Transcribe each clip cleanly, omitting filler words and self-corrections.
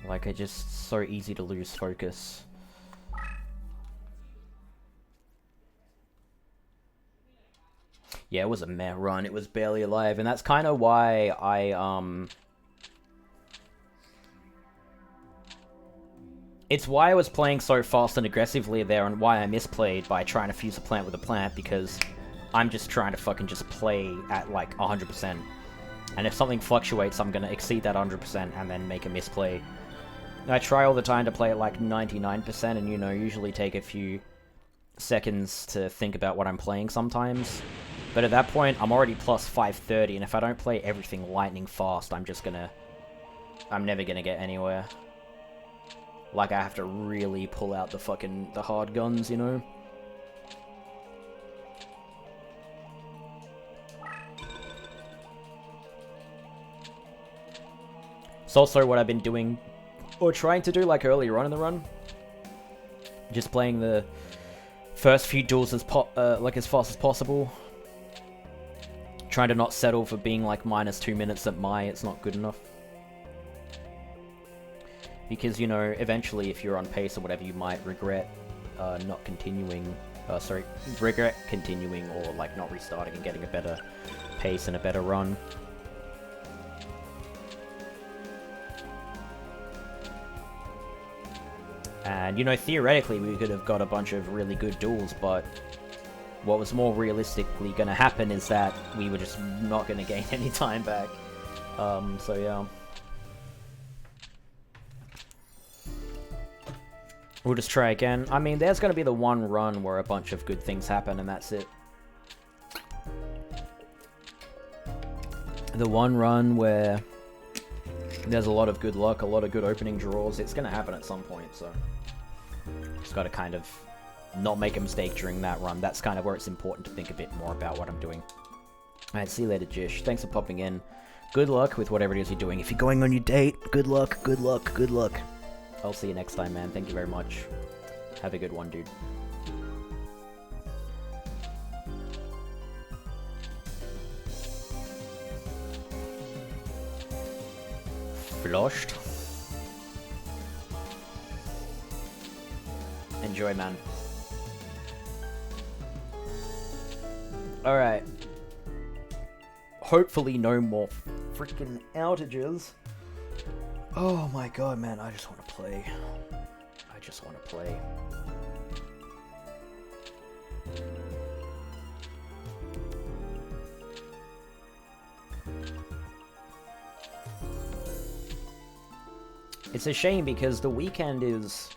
Like, it's just so easy to lose focus. Yeah, it was a meh run. It was barely alive, and that's kind of why It's why I was playing so fast and aggressively there, and why I misplayed by trying to fuse a plant with a plant, because I'm just trying to fucking just play at, like, 100%. And if something fluctuates, I'm gonna exceed that 100% and then make a misplay. I try all the time to play at, like, 99%, and, you know, usually take a few seconds to think about what I'm playing sometimes. But at that point, I'm already plus 530, and if I don't play everything lightning fast, I'm never gonna get anywhere. Like, I have to really pull out the hard guns, you know? It's also what I've been doing, or trying to do, like, earlier on in the run. Just playing the first few duels as fast as possible. Trying to not settle for being, like, minus 2 minutes at it's not good enough. Because, you know, eventually if you're on pace or whatever, you might regret not continuing, regret continuing or, like, not restarting and getting a better pace and a better run. And, you know, theoretically we could have got a bunch of really good duels, but what was more realistically going to happen is that we were just not going to gain any time back. So yeah. We'll just try again. I mean, there's going to be the one run where a bunch of good things happen, and that's it. The one run where there's a lot of good luck, a lot of good opening draws. It's going to happen at some point, so just got to kind of not make a mistake during that run. That's kind of where it's important to think a bit more about what I'm doing. Alright, see you later, Jish. Thanks for popping in. Good luck with whatever it is you're doing. If you're going on your date, good luck, good luck, good luck. I'll see you next time, man. Thank you very much. Have a good one, dude. Flushed. Enjoy, man. Alright. Hopefully no more freaking outages. Oh my god, man, I just want to play. I just want to play. It's a shame because the weekend is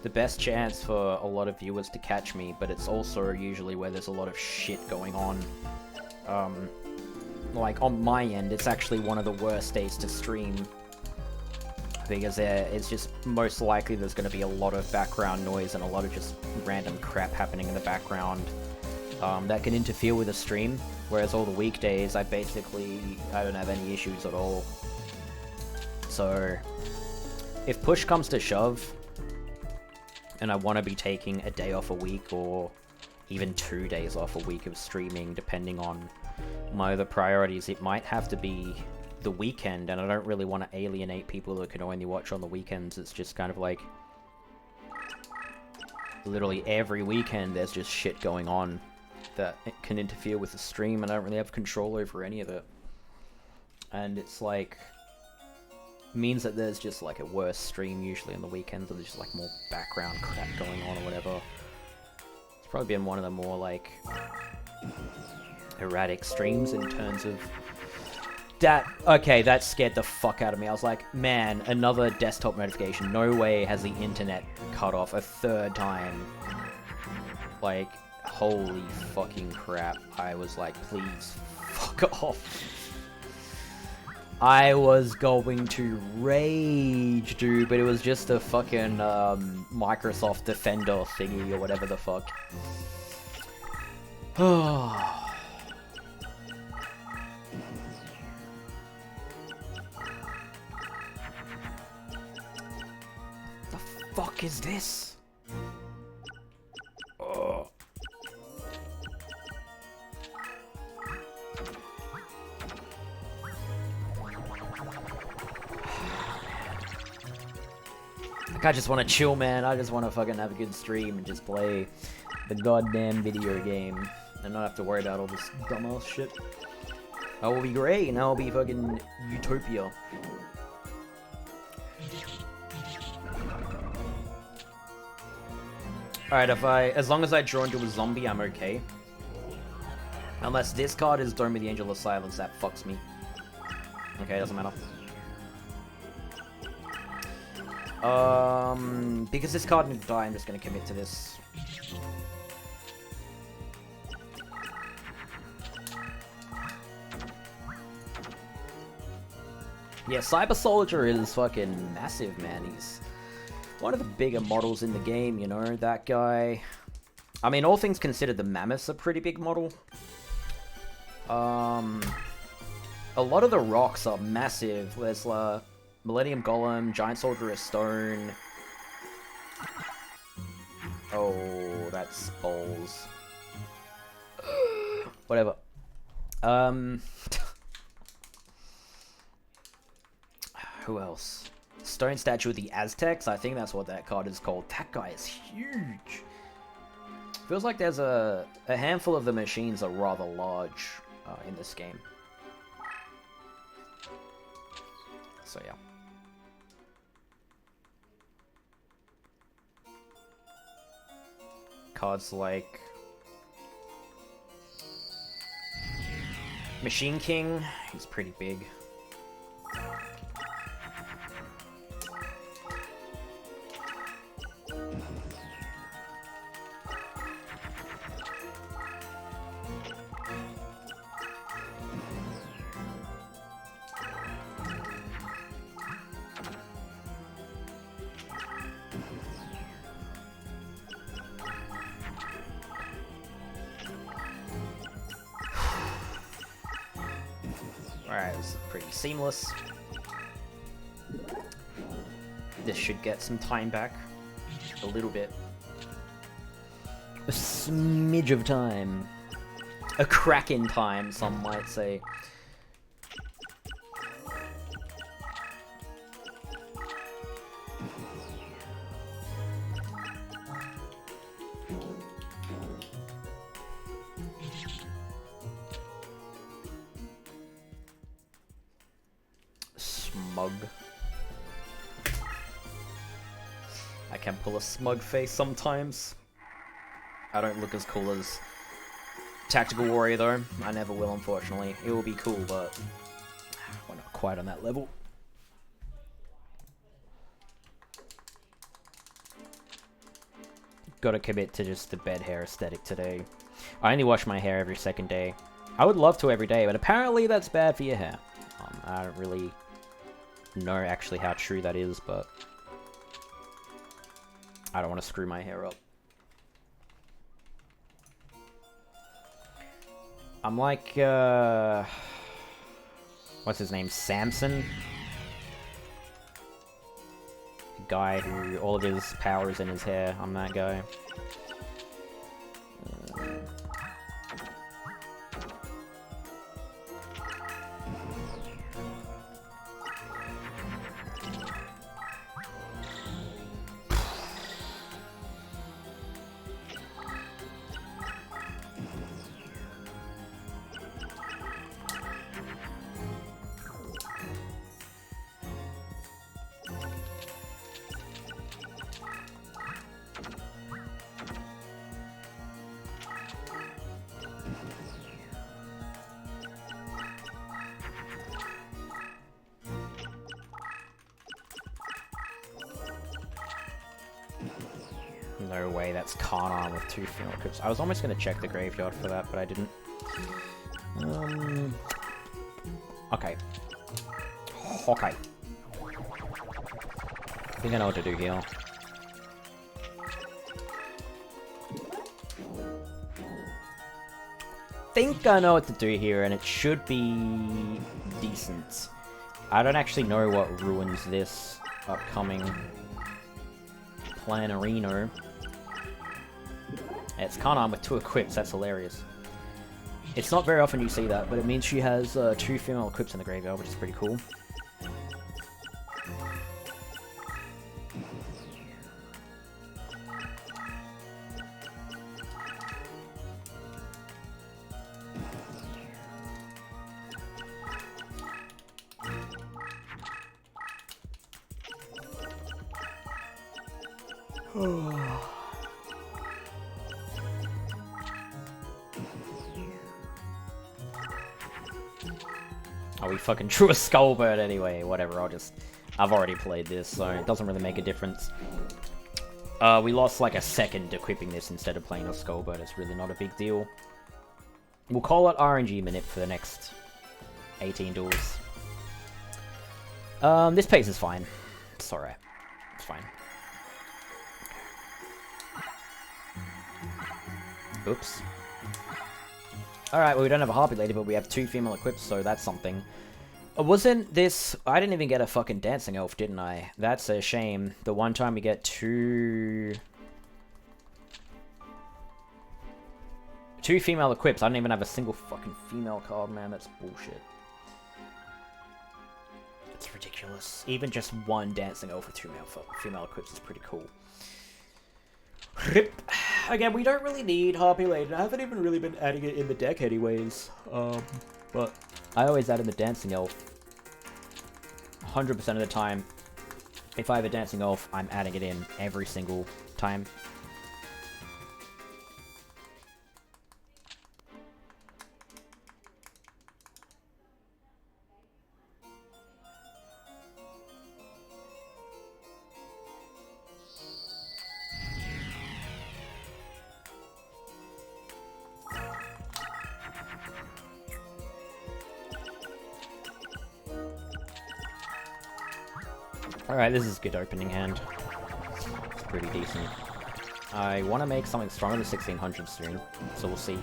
the best chance for a lot of viewers to catch me, but it's also usually where there's a lot of shit going on. Like, on my end, it's actually one of the worst days to stream. Because it's just most likely there's going to be a lot of background noise and a lot of just random crap happening in the background that can interfere with the stream. Whereas all the weekdays, I don't have any issues at all. So, if push comes to shove, and I want to be taking a day off a week, or even 2 days off a week of streaming, depending on my other priorities, it might have to be the weekend, and I don't really want to alienate people that can only watch on the weekends. It's just kind of like, literally every weekend there's just shit going on that it can interfere with the stream, and I don't really have control over any of it. And it's like, means that there's just like a worse stream usually on the weekends, or there's just like more background crap going on or whatever. It's probably been one of the more like erratic streams in terms of okay, that scared the fuck out of me. I was like, man, another desktop notification. No way has the internet cut off a third time. Like, holy fucking crap. I was like, please, fuck off. I was going to rage, dude, but it was just a fucking Microsoft Defender thingy or whatever the fuck. Fuck is this? Oh. I just want to chill, man. I just want to fucking have a good stream and just play the goddamn video game and not have to worry about all this dumbass shit. That will be great, and that will be fucking utopia. Alright, as long as I draw into a zombie, I'm okay. Unless this card is Dome of the Angel of Silence, that fucks me. Okay, doesn't matter. Because this card didn't die, I'm just gonna commit to this. Yeah, Cyber Soldier is fucking massive, man. He's one of the bigger models in the game, you know, that guy. I mean, all things considered, the Mammoth's a pretty big model. A lot of the rocks are massive. There's Millennium Golem, Giant Soldier of Stone. Oh, that's balls. Whatever. Who else? Stone Statue of the Aztecs. I think that's what that card is called. That guy is huge. Feels like there's a handful of the machines are rather large in this game. So yeah. Cards like Machine King. He's pretty big. Alright, this is pretty seamless. This should get some time back. A little bit. A smidge of time. A crack in time, some might say. Smug. I can pull a smug face sometimes. I don't look as cool as Tactical Warrior though. I never will, unfortunately. It will be cool, but we're not quite on that level. Gotta commit to just the bed hair aesthetic today. I only wash my hair every second day. I would love to every day, but apparently that's bad for your hair. I don't really know actually how true that is, but I don't want to screw my hair up. I'm like, what's his name? Samson? The guy who all of his power is in his hair. I'm that guy. No way, that's Karnan with 2 funeral crypts. I was almost going to check the graveyard for that, but I didn't. Okay. Okay. I think I know what to do here. Think I know what to do here, and it should be decent. I don't actually know what ruins this upcoming Planarino. It's Karnan with 2 equips, that's hilarious. It's not very often you see that, but it means she has 2 female equips in the graveyard, which is pretty cool. Oh, we fucking drew a Skullbird anyway. Whatever, I've already played this, so it doesn't really make a difference. We lost like a second equipping this instead of playing a Skullbird. It's really not a big deal. We'll call it RNG Minute for the next 18 duels. This pace is fine. It's alright. It's fine. Oops. Alright, well we don't have a Harpy Lady, but we have 2 female equips, so that's something. Wasn't this... I didn't even get a fucking Dancing Elf, didn't I? That's a shame. The one time we get 2 female equips. I don't even have a single fucking female card, man. That's bullshit. It's ridiculous. Even just 1 Dancing Elf with 2 female equips is pretty cool. Rip. Again, we don't really need Harpy Lady. I haven't even really been adding it in the deck anyways. But I always add in the Dancing Elf. 100% of the time. If I have a Dancing Elf, I'm adding it in every single time. Alright, this is a good opening hand. It's pretty decent. I want to make something stronger than 1600 soon, so we'll see.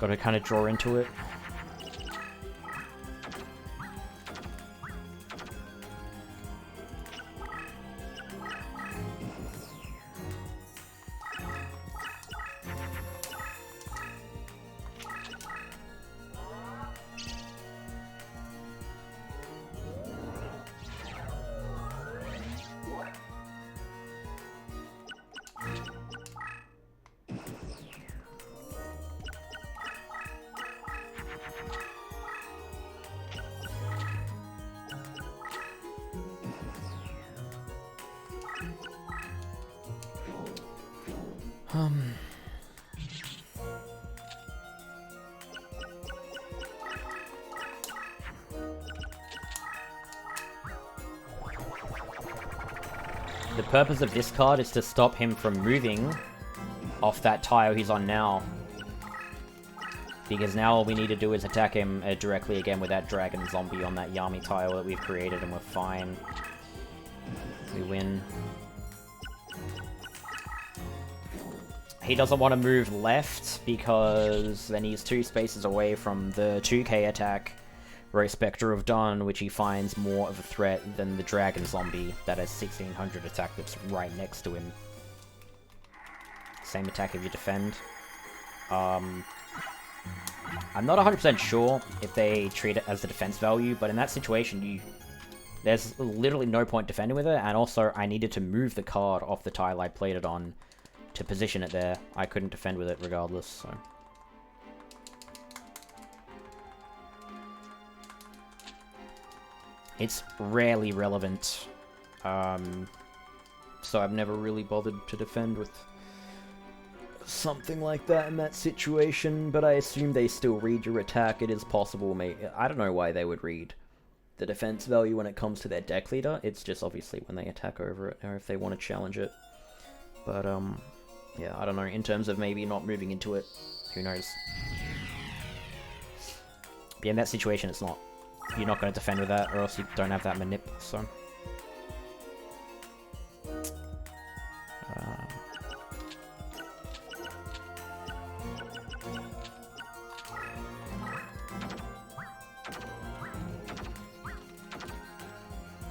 Gotta kind of draw into it. The purpose of this card is to stop him from moving off that tile he's on now. Because now all we need to do is attack him directly again with that dragon zombie on that Yami tile that we've created, and we're fine. We win. He doesn't want to move left because then he's 2 spaces away from the 2k attack, Rose Spectre of Dawn, which he finds more of a threat than the dragon zombie that has 1600 attack that's right next to him. Same attack if you defend. I'm not 100% sure if they treat it as the defense value, but in that situation, there's literally no point defending with it, and also I needed to move the card off the tile I played it on to position it there. I couldn't defend with it regardless, so... It's rarely relevant, so I've never really bothered to defend with something like that in that situation, but I assume they still read your attack. It is possible, I don't know why they would read the defense value when it comes to their deck leader. It's just obviously when they attack over it, or if they want to challenge it. But, yeah, I don't know, in terms of maybe not moving into it, who knows. But yeah, in that situation, it's not. You're not going to defend with that, or else you don't have that manip, so...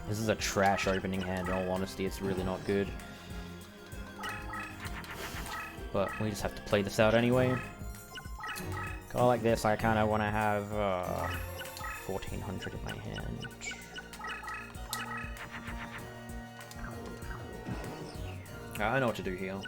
This is a trash opening hand, in all honesty. It's really not good. But we just have to play this out anyway. Go like this, I kind of want to have 1400 in my hand. I know what to do here.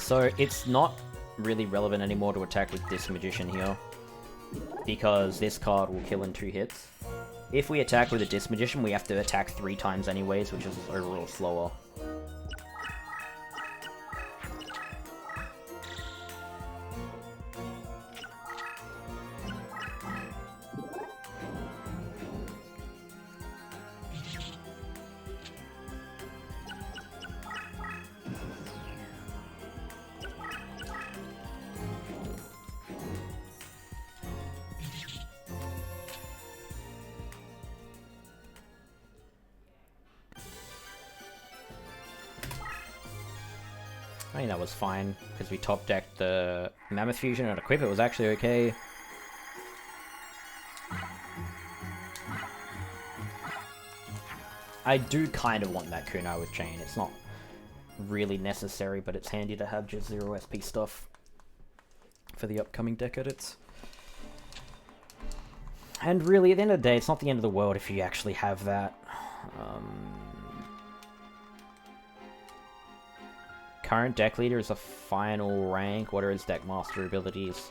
So it's not really relevant anymore to attack with this Magician here, because this card will kill in 2 hits. If we attack with a Disc Magician, we have to attack 3 times anyways, which is overall slower. I think that was fine, because we top decked the Mammoth Fusion and Equip. It was actually okay. I do kind of want that Kunai with Chain. It's not really necessary, but it's handy to have just 0 SP stuff for the upcoming deck edits. And really, at the end of the day, it's not the end of the world if you actually have that. Current deck leader is a final rank. What are his deck master abilities?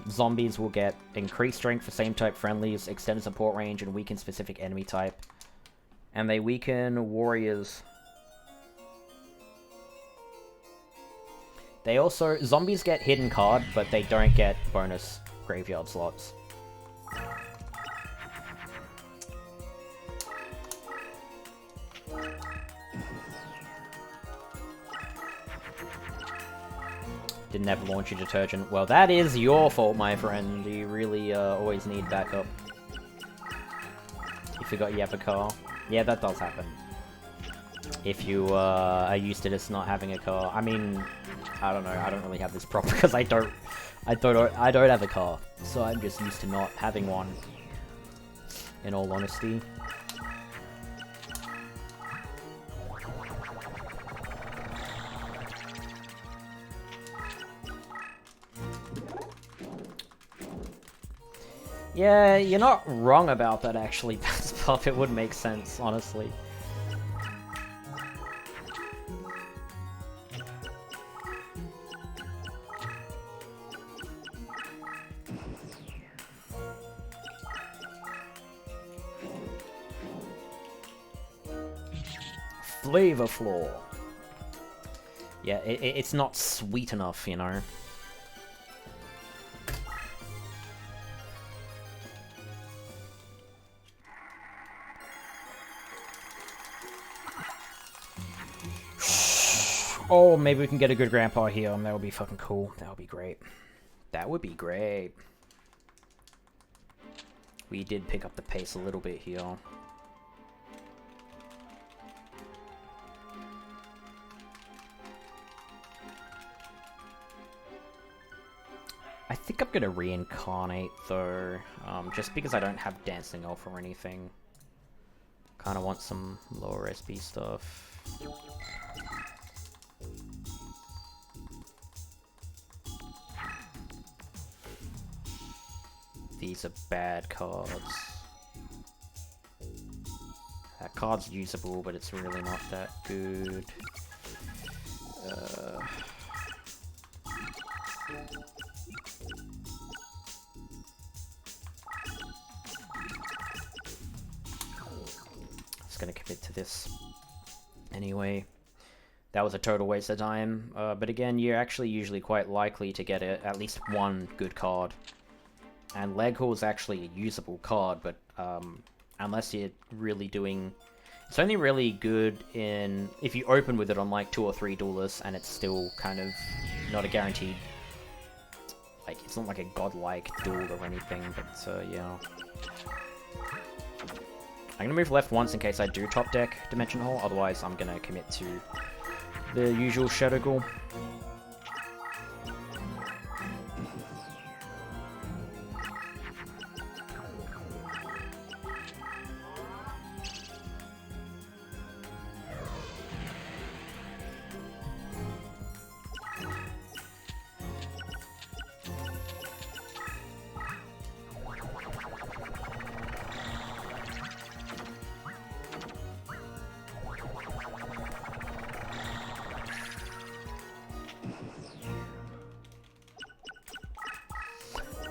Zombies will get increased strength for same type friendlies, extended support range, and weaken specific enemy type. And they weaken warriors. They also... Zombies get hidden card, but they don't get bonus graveyard slots. Didn't have laundry detergent. Well, that is your fault, my friend. You really always need backup. You forgot you have a car. Yeah, that does happen. If you are used to just not having a car. I mean, I don't know. I don't really have this problem because I don't have a car. So I'm just used to not having one. In all honesty. Yeah, you're not wrong about that, actually, Puff. It would make sense, honestly. Flavor Floor. Yeah, it's not sweet enough, you know. Oh, maybe we can get a good grandpa here, and that would be fucking cool. That would be great. That would be great. We did pick up the pace a little bit here. I think I'm gonna reincarnate, though, just because I don't have Dancing Elf or anything. Kinda want some lower SP stuff. These are bad cards. That card's usable, but it's really not that good. Just gonna commit to this. Anyway, that was a total waste of time. But again, you're actually usually quite likely to get at least one good card. And Leghorn is actually a usable card, but unless you're really doing... It's only really good in... if you open with it on like 2 or 3 duelists, and it's still kind of not a guaranteed... like, it's not like a godlike duel or anything, but yeah. I'm gonna move left once in case I do top deck Dimension Hole, otherwise I'm gonna commit to the usual Shadow Ghoul.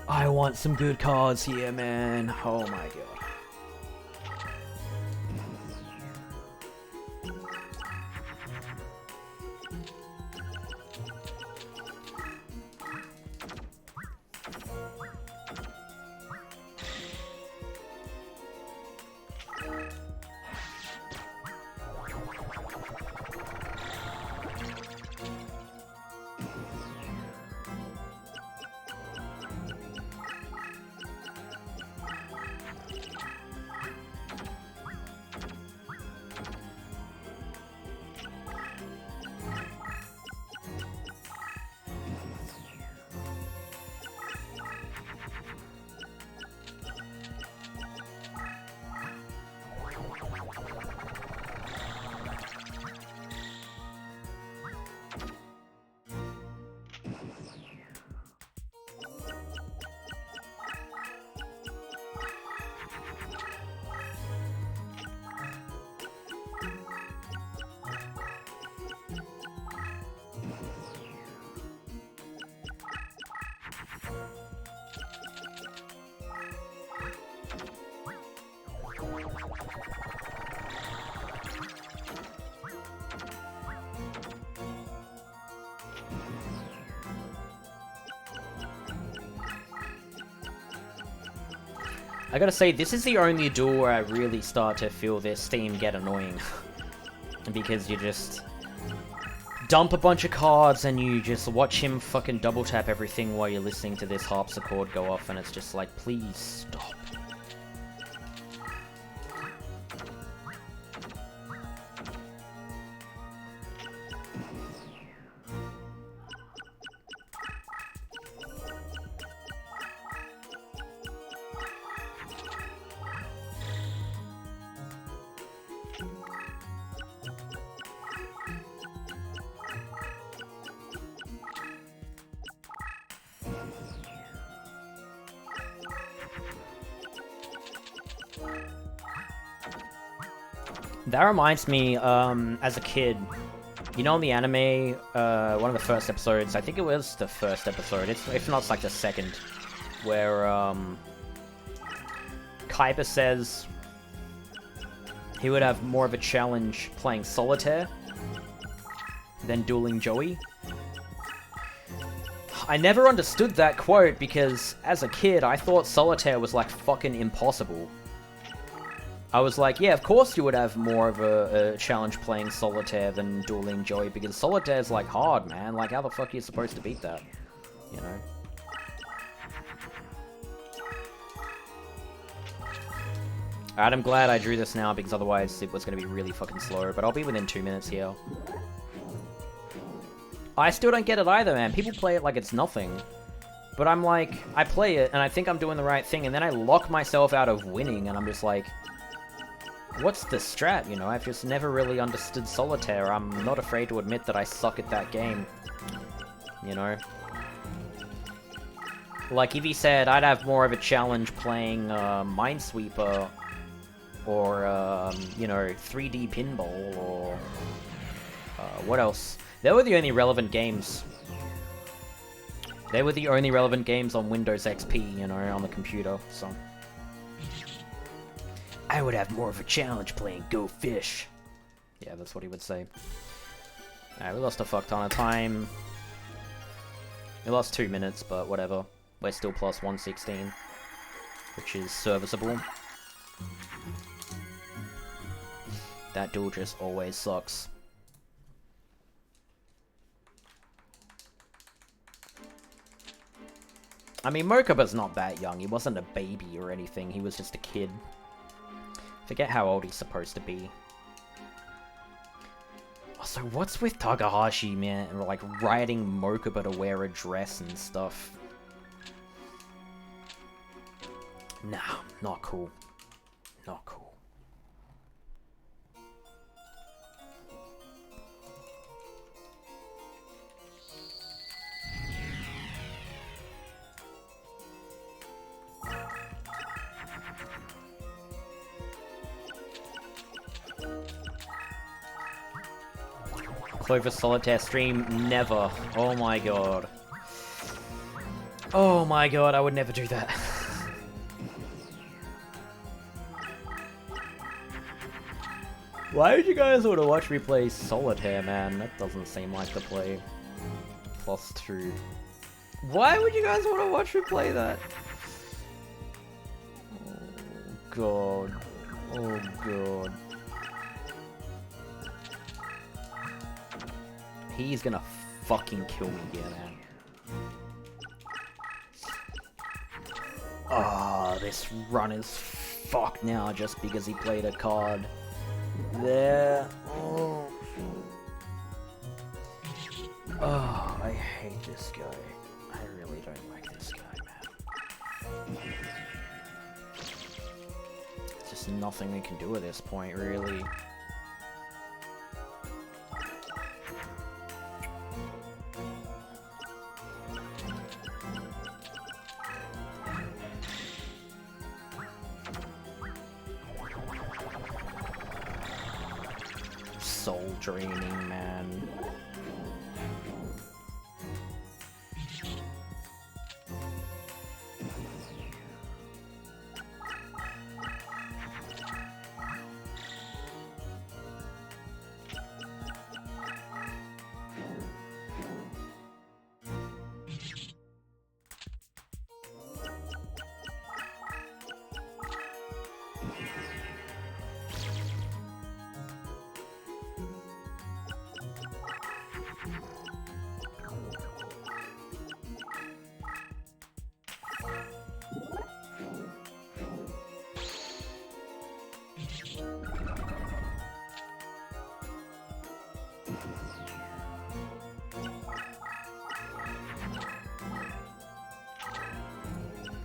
I want some good cards here, man. Oh my god. I gotta say, this is the only duel where I really start to feel this theme get annoying. Because you just dump a bunch of cards and you just watch him fucking double tap everything while you're listening to this harpsichord go off, and it's just like, please stop. That reminds me, as a kid, you know in the anime, one of the first episodes, I think it was the first episode, if not it's like the second, where, Kaiba says he would have more of a challenge playing Solitaire than dueling Joey. I never understood that quote because, as a kid, I thought Solitaire was like fucking impossible. I was like, yeah, of course you would have more of a challenge playing Solitaire than dueling Joey, because Solitaire's like hard, man. Like, how the fuck are you supposed to beat that? You know? Alright, I'm glad I drew this now, because otherwise it was going to be really fucking slow, but I'll be within 2 minutes here. I still don't get it either, man. People play it like it's nothing. But I'm like, I play it, and I think I'm doing the right thing, and then I lock myself out of winning, and I'm just like, what's the strat, you know? I've just never really understood Solitaire. I'm not afraid to admit that I suck at that game. You know? Like, if he said I'd have more of a challenge playing Minesweeper, or, you know, 3D Pinball, or... what else? They were the only relevant games. They were the only relevant games on Windows XP, you know, on the computer, so... I would have more of a challenge playing Go Fish. Yeah, that's what he would say. Alright, we lost a fuck ton of time. We lost 2 minutes, but whatever. We're still plus 116, which is serviceable. That duel just always sucks. I mean, Mokuba's not that young. He wasn't a baby or anything. He was just a kid. Forget how old he's supposed to be. Also, what's with Takahashi, man? Like, writing Mokuba to wear a dress and stuff. Nah, not cool. Not cool. Clover Solitaire stream, never. Oh my god. Oh my god, I would never do that. Why would you guys want to watch me play Solitaire, man? That doesn't seem like the play. +2. Why would you guys want to watch me play that? Oh god. Oh god. He's gonna fucking kill me here, man. Oh, this run is fucked now just because he played a card. There. Oh. Oh, I hate this guy. I really don't like this guy, man. There's just nothing we can do at this point, really. Soul draining, man.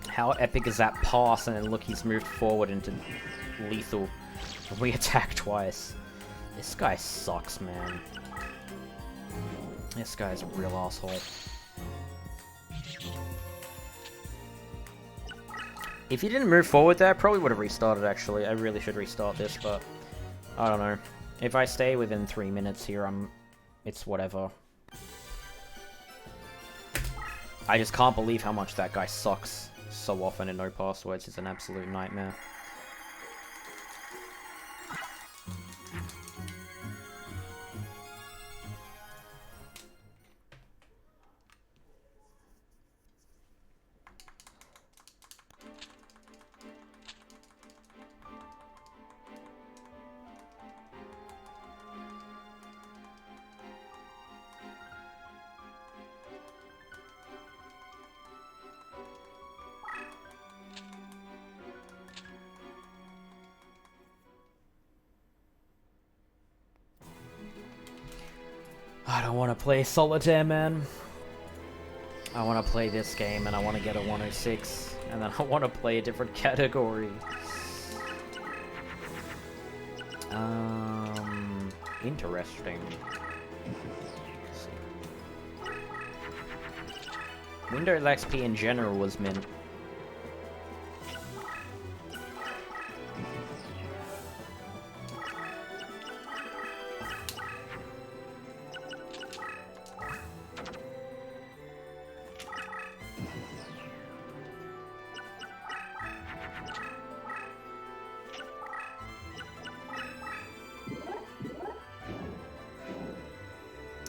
How epic is that pass? And then look, he's moved forward into lethal. We attack twice. This guy sucks, man. This guy's a real asshole. If he didn't move forward there, I probably would have restarted, actually. I really should restart this, but I don't know. If I stay within 3 minutes here, it's whatever. I just can't believe how much that guy sucks so often in no passwords. It's an absolute nightmare. I don't want to play Solitaire, man. I want to play this game and I want to get a 106. And then I want to play a different category. Interesting. Windows XP in general was mint.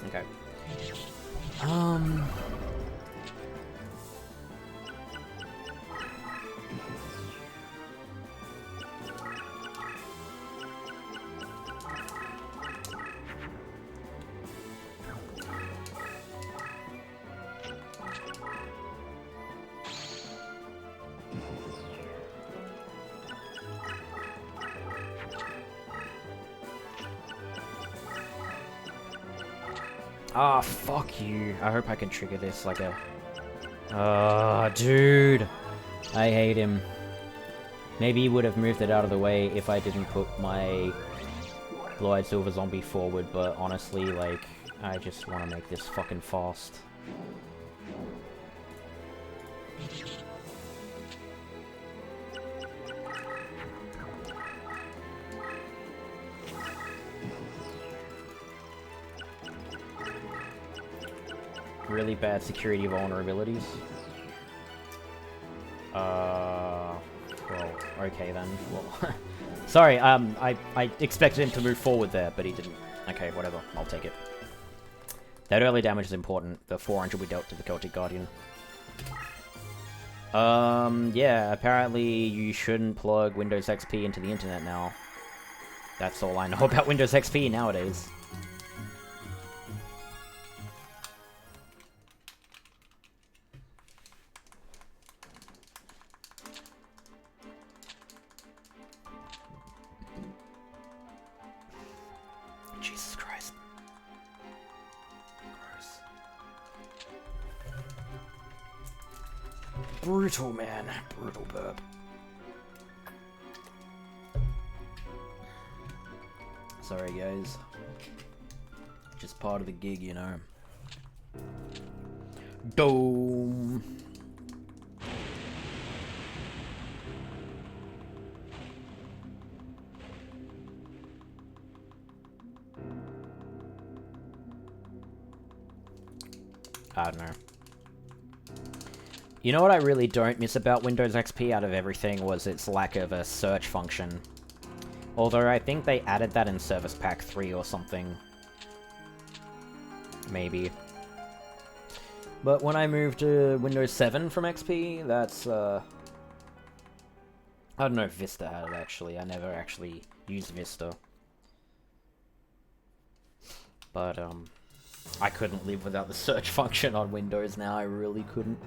Okay. Ah, fuck you. I hope I can trigger this like a... Ah, dude. I hate him. Maybe he would have moved it out of the way if I didn't put my Blue-Eyed Silver Zombie forward, but honestly, like, I just want to make this fucking fast. Really bad security vulnerabilities. Well, okay then. Well, sorry, I expected him to move forward there, but he didn't. Okay, whatever. I'll take it. That early damage is important. The 400 we dealt to the Celtic Guardian. Yeah, apparently you shouldn't plug Windows XP into the internet now. That's all I know about Windows XP nowadays. Jesus Christ. Gross. Brutal, man. Brutal burp. Sorry, guys. Just part of the gig, you know. Dome. I don't know. You know what I really don't miss about Windows XP out of everything was its lack of a search function. Although I think they added that in Service Pack 3 or something. Maybe. But when I moved to Windows 7 from XP, that's, I don't know if Vista had it, actually. I never actually used Vista. But, I couldn't live without the search function on Windows now. I really couldn't.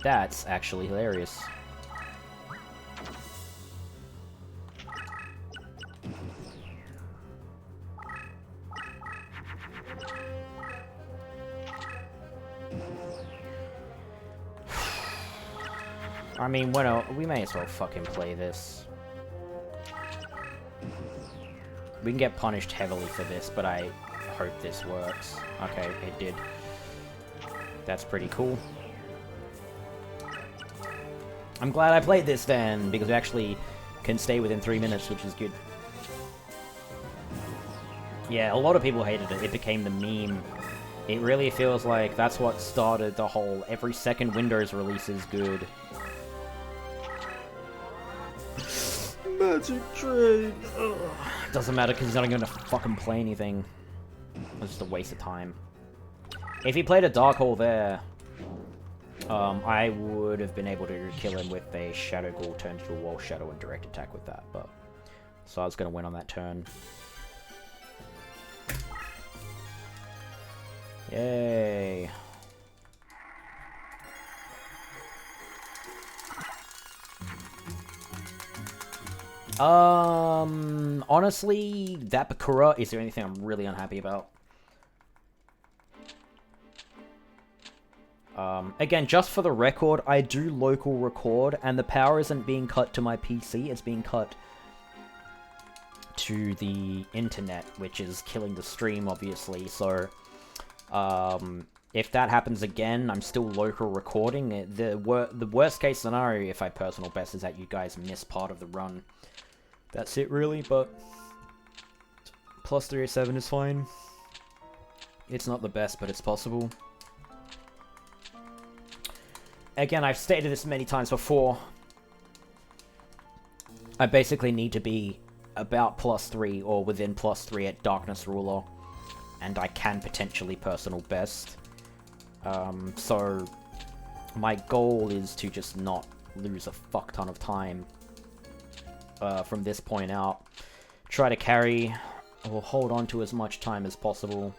That's actually hilarious. I mean, well, we may as well fucking play this. We can get punished heavily for this, but I hope this works. Okay, it did. That's pretty cool. I'm glad I played this then, because we actually can stay within 3 minutes, which is good. Yeah, a lot of people hated it. It became the meme. It really feels like that's what started the whole every second Windows release is good. Magic Train! Ugh. Doesn't matter because he's not going to fucking play anything. It's just a waste of time. If he played a Dark Hole there, I would have been able to kill him with a Shadow Ghoul turned into a Wall Shadow and direct attack with that, but... So I was going to win on that turn. Yay. Honestly, that Bakura is the only thing I'm really unhappy about. Again, just for the record, I do local record, and the power isn't being cut to my PC, it's being cut to the internet, which is killing the stream, obviously, so, if that happens again, I'm still local recording. The worst case scenario, if I personal best, is that you guys miss part of the run. That's it, really, but plus 307 is fine. It's not the best, but it's possible. Again, I've stated this many times before. I basically need to be about +3 or within +3 at Darkness Ruler, and I can potentially personal best. So my goal is to just not lose a fuck ton of time from this point out. Try to carry or hold on to as much time as possible.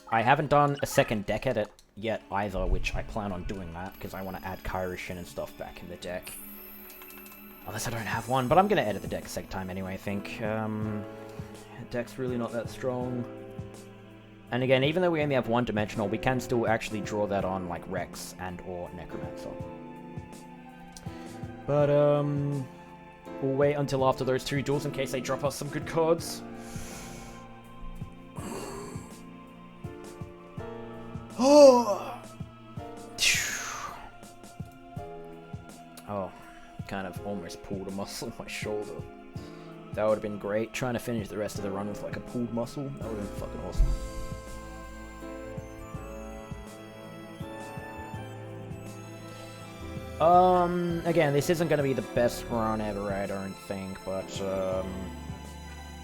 I haven't done a second deck edit yet either, which I plan on doing that, because I want to add Kairishin and stuff back in the deck. Unless I don't have one, but I'm going to edit the deck a second time anyway, I think. The deck's really not that strong. And again, even though we only have one-dimensional, we can still actually draw that on, like, Rex and or Necromancer. But, we'll wait until after those two duels in case they drop us some good cards. Oh, kind of almost pulled a muscle in my shoulder. That would have been great. Trying to finish the rest of the run with like a pulled muscle. That would have been fucking awesome. Again, this isn't going to be the best run ever, I don't think, but,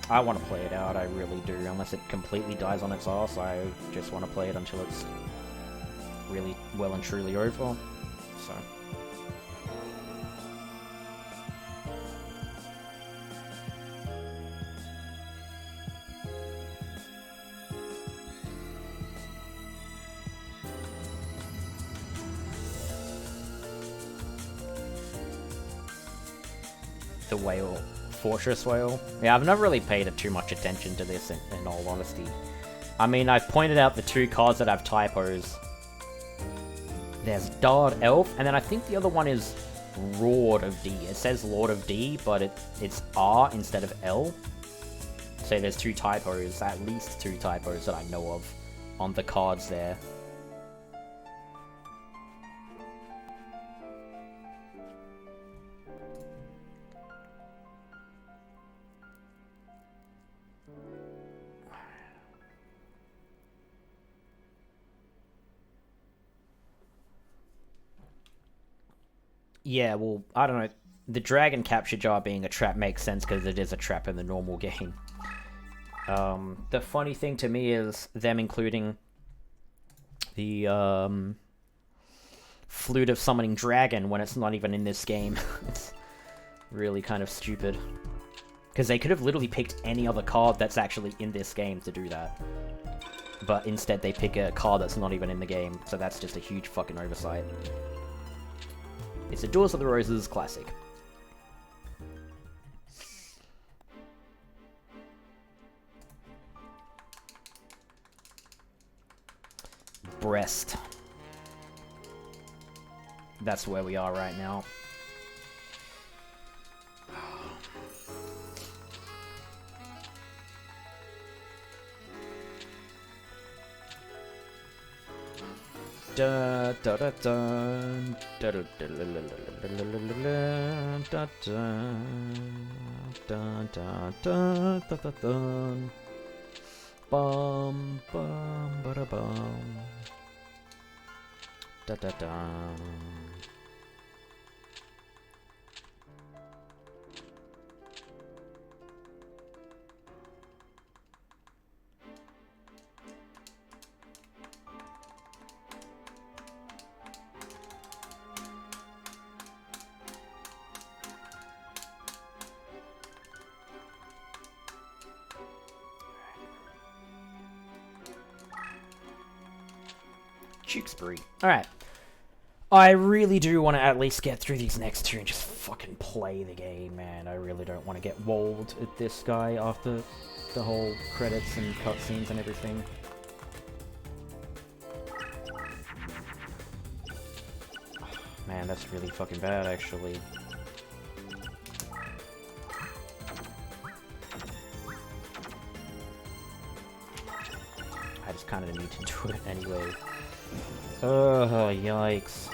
I want to play it out, I really do. Unless it completely dies on its ass, I just want to play it until it's really well and truly over, so... The whale. Fortress whale. Yeah, I've never really paid too much attention to this, in all honesty. I mean, I've pointed out the two cards that have typos. There's Dard Elf, and then I think the other one is Lord of D. It says Lord of D, but it's R instead of L. So there's two typos, at least two typos that I know of on the cards there. Yeah, well, I don't know. The dragon capture jar being a trap makes sense because it is a trap in the normal game. The funny thing to me is them including the flute of summoning dragon when it's not even in this game. It's really kind of stupid. Because they could have literally picked any other card that's actually in this game to do that. But instead they pick a card that's not even in the game, so that's just a huge fucking oversight. It's a Duels of the Roses classic. Breast. That's where we are right now. Da da da da da da da da da da da bum bum ba da bum da da da. Tewksbury. Alright. I really do want to at least get through these next two and just fucking play the game, man. I really don't want to get walled at this guy after the whole credits and cutscenes and everything. Man, that's really fucking bad, actually. I just kind of need to do it anyway. Oh, yikes.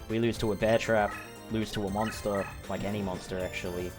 We lose to a bear trap, lose to a monster, like any monster, actually.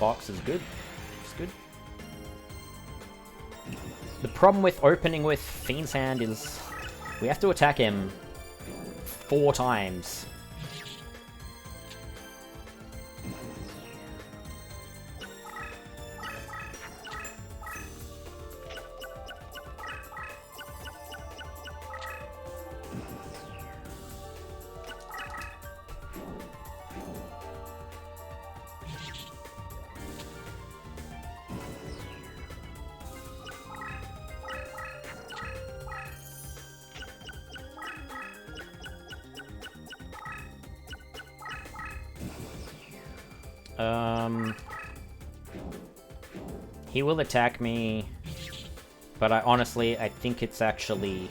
Box is good. It's good. The problem with opening with Fiend's Hand is we have to attack him 4 times. He will attack me, but I think it's actually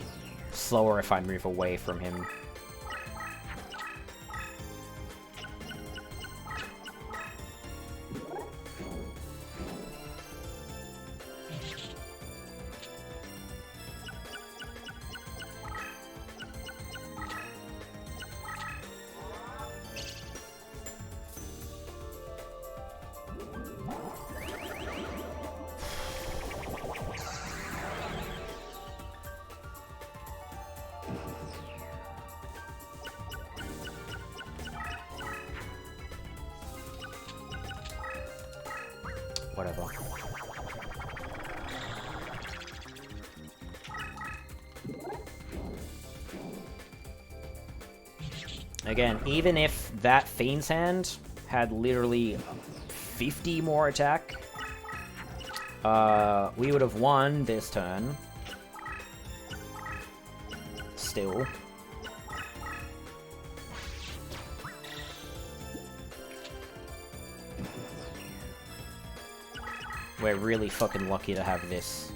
slower if I move away from him. Whatever. Again, even if that Fiend's Hand had literally 50 more attack, we would have won this turn. Still. We're really fucking lucky to have this.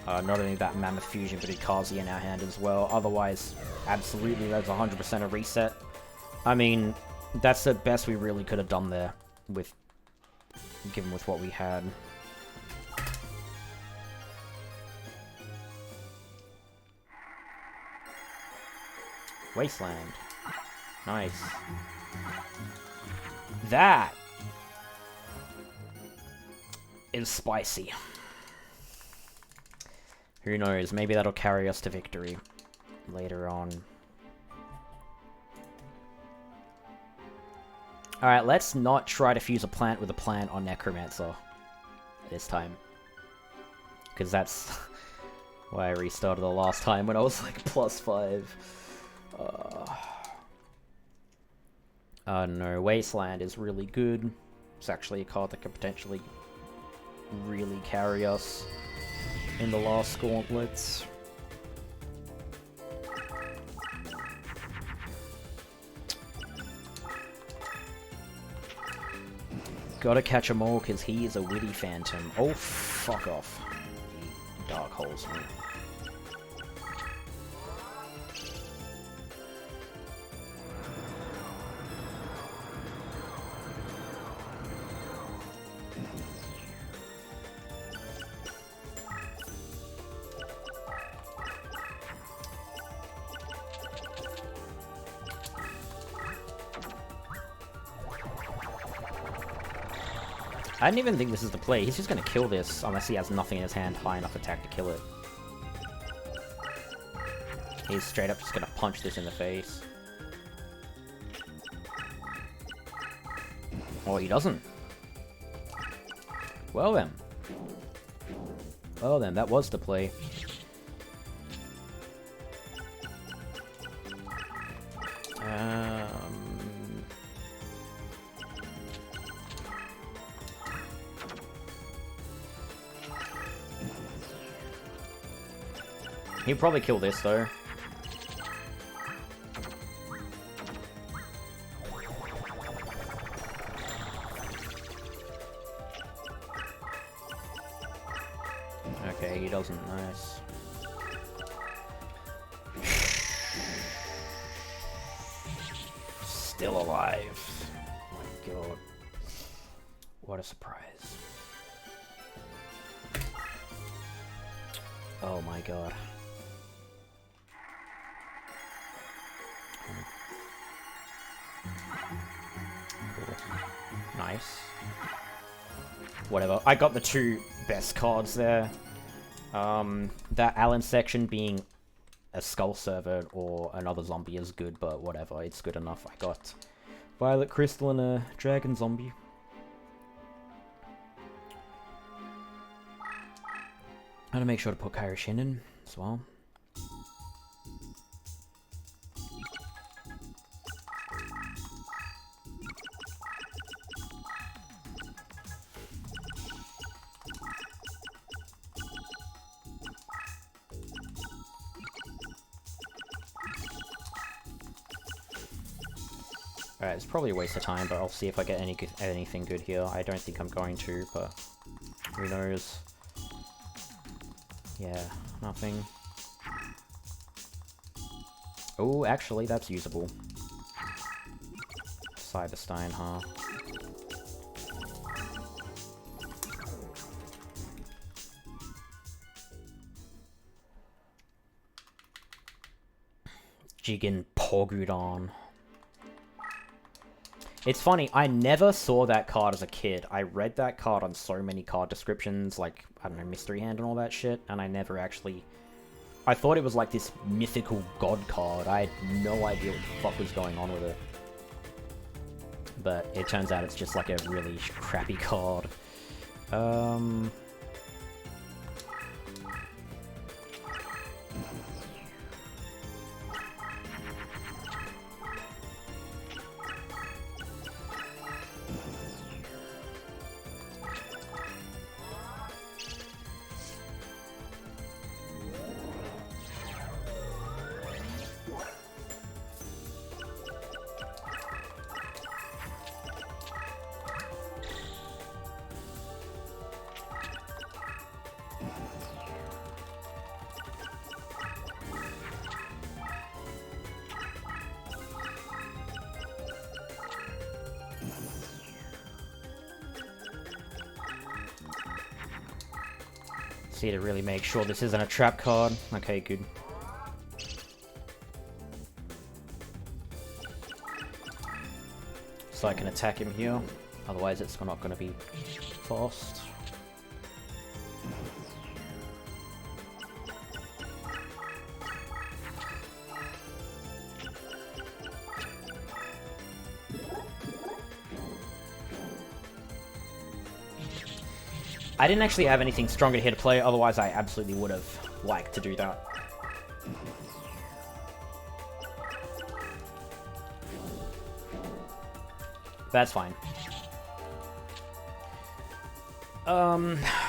Not only that Mammoth Fusion, but Ikazi in our hand as well. Otherwise, absolutely, that's 100% a reset. I mean, that's the best we really could have done there, given with what we had. Wasteland. Nice. That is spicy. Who knows, maybe that'll carry us to victory later on. Alright, let's not try to fuse a plant with a plant on Necromancer this time. Because that's why I restarted the last time when I was like +5. I don't know, Wasteland is really good. It's actually a card that could potentially really carry us in the last gauntlets. Gotta catch 'em all, because he is a witty phantom. Oh, fuck off. He dark holes me. I didn't even think this is the play. He's just gonna kill this unless he has nothing in his hand high enough attack to kill it. He's straight up just gonna punch this in the face. Oh, he doesn't. Well then. Well then, that was the play. He'll probably kill this, though. Okay, he doesn't. Nice. Still alive. Oh my god. What a surprise. Oh my god. Nice. Whatever. I got the two best cards there. That Allen section being a Skull Servant or another zombie is good, but whatever. It's good enough. I got Violet Crystal and a Dragon Zombie. I'm gonna make sure to put Kairishin in as well. Alright, it's probably a waste of time, but I'll see if I get anything good here. I don't think I'm going to, but who knows. Yeah, nothing. Oh, actually, that's usable. Cyberstein, huh? Jigen Pogudon. It's funny, I never saw that card as a kid. I read that card on so many card descriptions, like, I don't know, Mystery Hand and all that shit, and I never actually... I thought it was like this mythical god card. I had no idea what the fuck was going on with it. But it turns out it's just like a really crappy card. See to really make sure this isn't a trap card. Okay, good. So I can attack him here. Otherwise it's not going to be fast. I didn't actually have anything stronger here to play, otherwise I absolutely would have liked to do that. That's fine.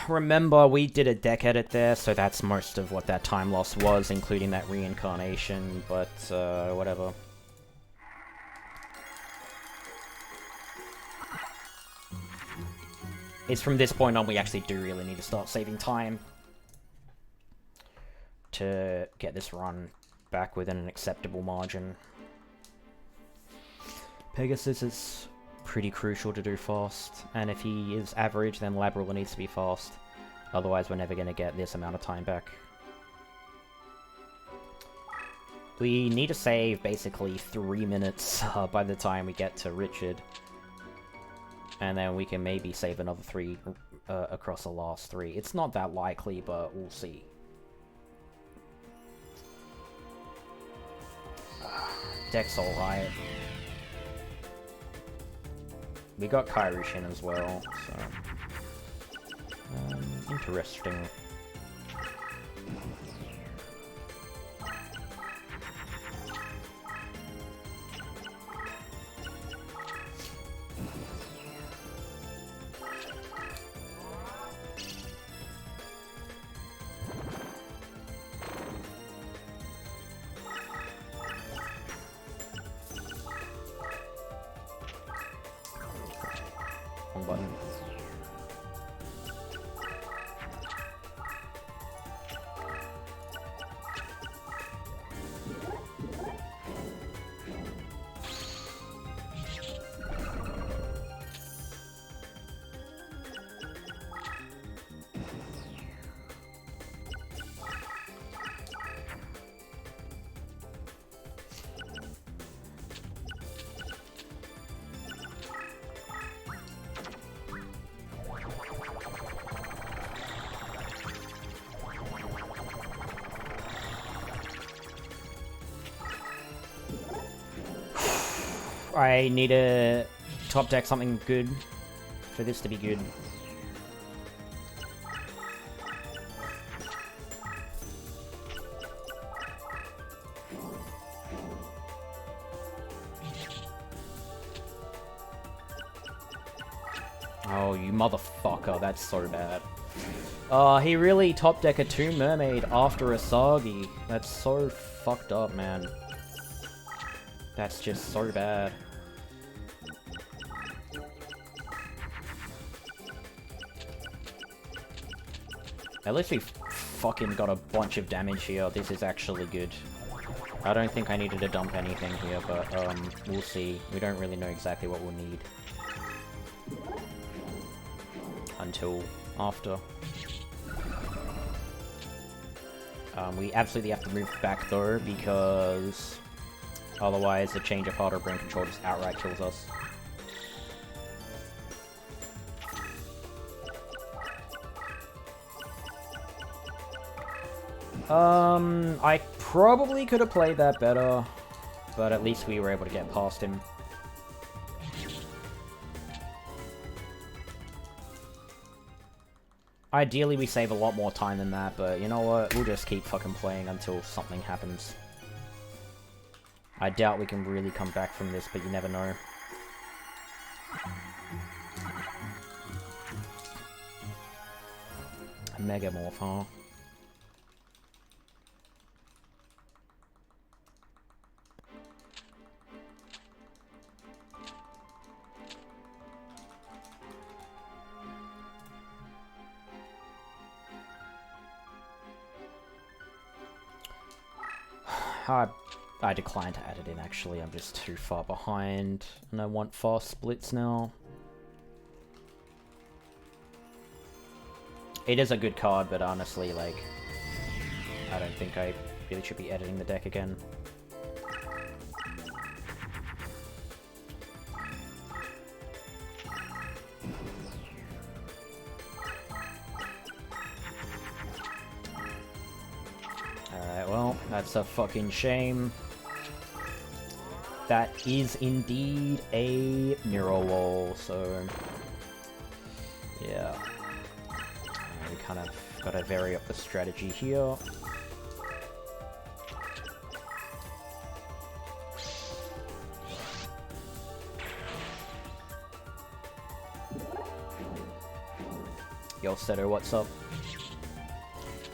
Remember, we did a deck edit there, so that's most of what that time loss was, including that reincarnation, but, whatever. It's from this point on we actually do really need to start saving time to get this run back within an acceptable margin. Pegasus is pretty crucial to do fast, and if he is average then Labrula needs to be fast, otherwise we're never going to get this amount of time back. We need to save basically 3 minutes by the time we get to Richard. And then we can maybe save another 3 across the last 3. It's not that likely, but we'll see. Deck's alright. We got Kairushin as well, so... interesting. Button. I need to top deck something good for this to be good. Oh, you motherfucker, that's so bad. He really top deck a 2 Mermaid after Asagi. That's so fucked up, man. That's just so bad. At least we fucking got a bunch of damage here. This is actually good. I don't think I needed to dump anything here, but we'll see. We don't really know exactly what we'll need until after. We absolutely have to move back though, because otherwise the change of heart or brain control just outright kills us. I probably could have played that better, but at least we were able to get past him. Ideally, we save a lot more time than that, but you know what? We'll just keep fucking playing until something happens. I doubt we can really come back from this, but you never know. Megamorph, huh? I decline to add it in, actually. I'm just too far behind, and I want fast splits now. It is a good card, but honestly, like, I don't think I really should be editing the deck again. Alright, well, that's a fucking shame. That is indeed a mirror wall, so yeah. We kind of gotta vary up the strategy here. Yo, Seto, what's up?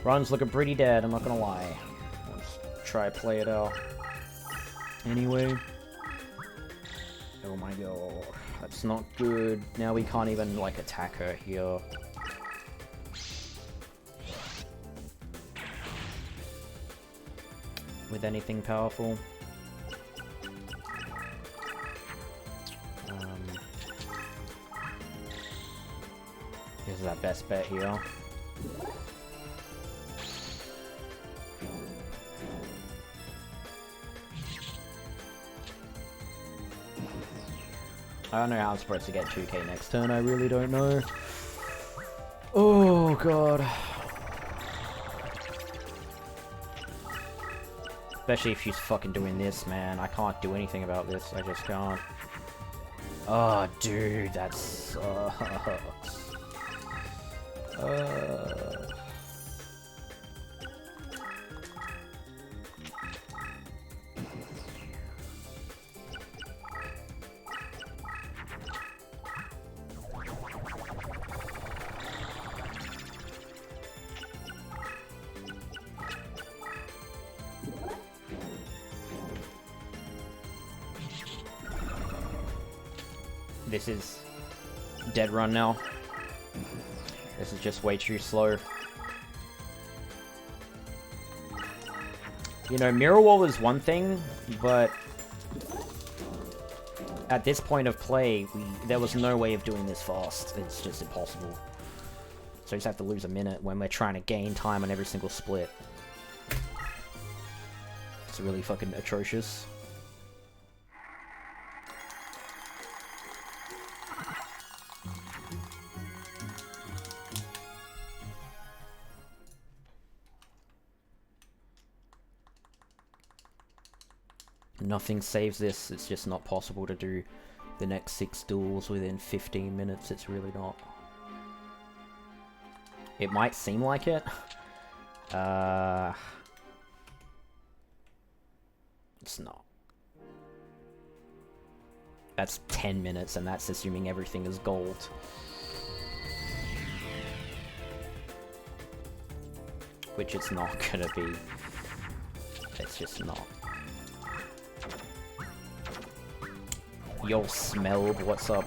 Run's looking pretty dead, I'm not gonna lie. Let's try to play it out. Anyway. Oh my god, that's not good. Now we can't even, like, attack her here. With anything powerful. This is our best bet here. I don't know how I'm supposed to get 2k next turn, I really don't know. Oh god. Especially if she's fucking doing this, man. I can't do anything about this, I just can't. Oh, dude, that sucks. This is dead run now. This is just way too slow. You know, Mirror Wall is one thing, but at this point of play, there was no way of doing this fast. It's just impossible. So you just have to lose a minute when we're trying to gain time on every single split. It's really fucking atrocious. Nothing saves this. It's just not possible to do the next 6 duels within 15 minutes. It's really not. It might seem like it. It's not. That's 10 minutes, and that's assuming everything is gold. Which it's not gonna be. It's just not. Yo, Smelled, what's up?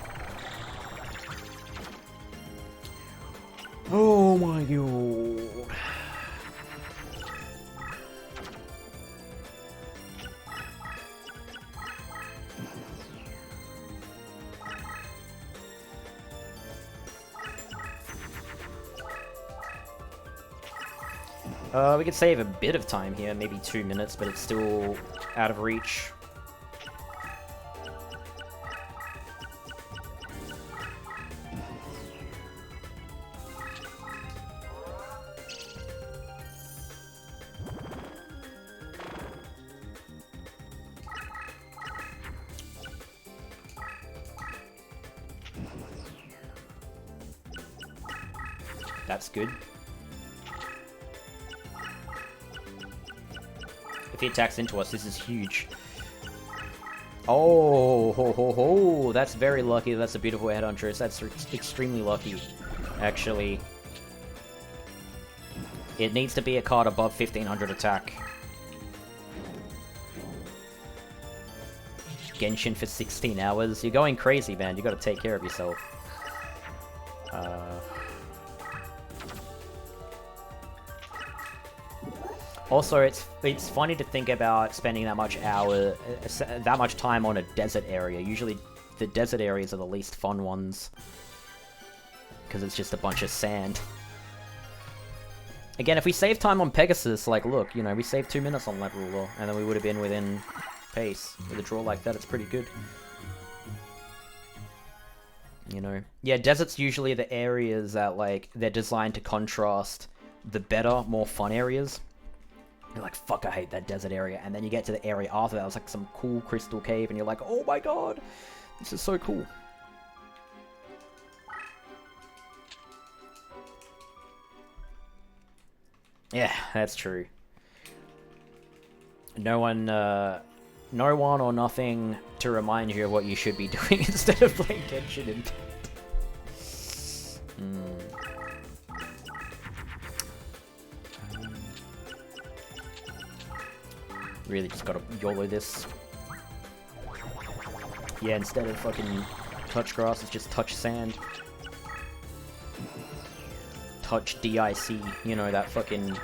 Oh my god. We could save a bit of time here, maybe 2 minutes, but it's still out of reach. That's good. If he attacks into us, this is huge. Oh, ho, ho, ho. That's very lucky. That's a beautiful headhuntress. That's extremely lucky, actually. It needs to be a card above 1500 attack. Genshin for 16 hours. You're going crazy, man. You gotta take care of yourself. Also, it's funny to think about spending that much time on a desert area. Usually, the desert areas are the least fun ones because it's just a bunch of sand. Again, if we save time on Pegasus, like, look, you know, we saved 2 minutes on that ruler, and then we would have been within pace. With a draw like that, it's pretty good. You know, yeah, desert's usually the areas that, like, they're designed to contrast the better, more fun areas. You're like, fuck, I hate that desert area. And then you get to the area after that, it's like some cool crystal cave, and you're like, oh my god, this is so cool. Yeah, that's true. No one or nothing to remind you of what you should be doing instead of playing Genshin Impact. Really just gotta YOLO this. Yeah, instead of fucking touch grass, it's just touch sand. Touch DIC, you know, that fucking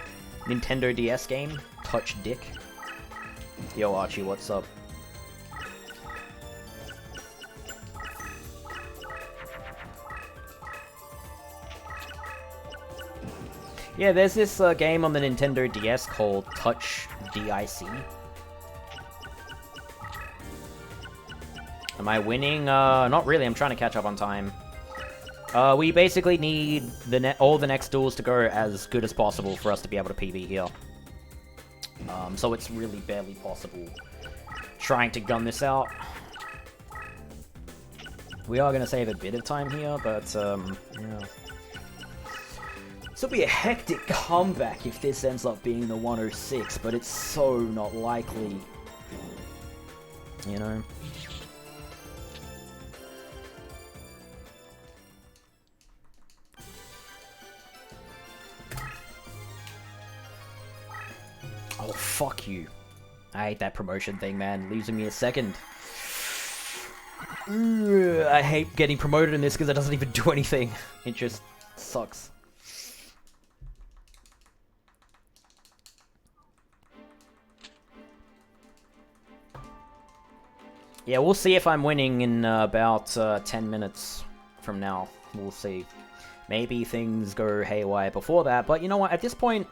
Nintendo DS game? Touch dick. Yo, Archie, what's up? Yeah, there's this game on the Nintendo DS called Touch DIC. Am I winning? Not really, I'm trying to catch up on time. We basically need all the next duels to go as good as possible for us to be able to PB here. So it's really barely possible trying to gun this out. We are going to save a bit of time here, but, yeah. This will be a hectic comeback if this ends up being the 106, but it's so not likely. You know? Oh, fuck you. I hate that promotion thing, man. Losing me a second. Ugh, I hate getting promoted in this because it doesn't even do anything. It just sucks. Yeah, we'll see if I'm winning in about 10 minutes from now. We'll see. Maybe things go haywire before that, but you know what? At this point,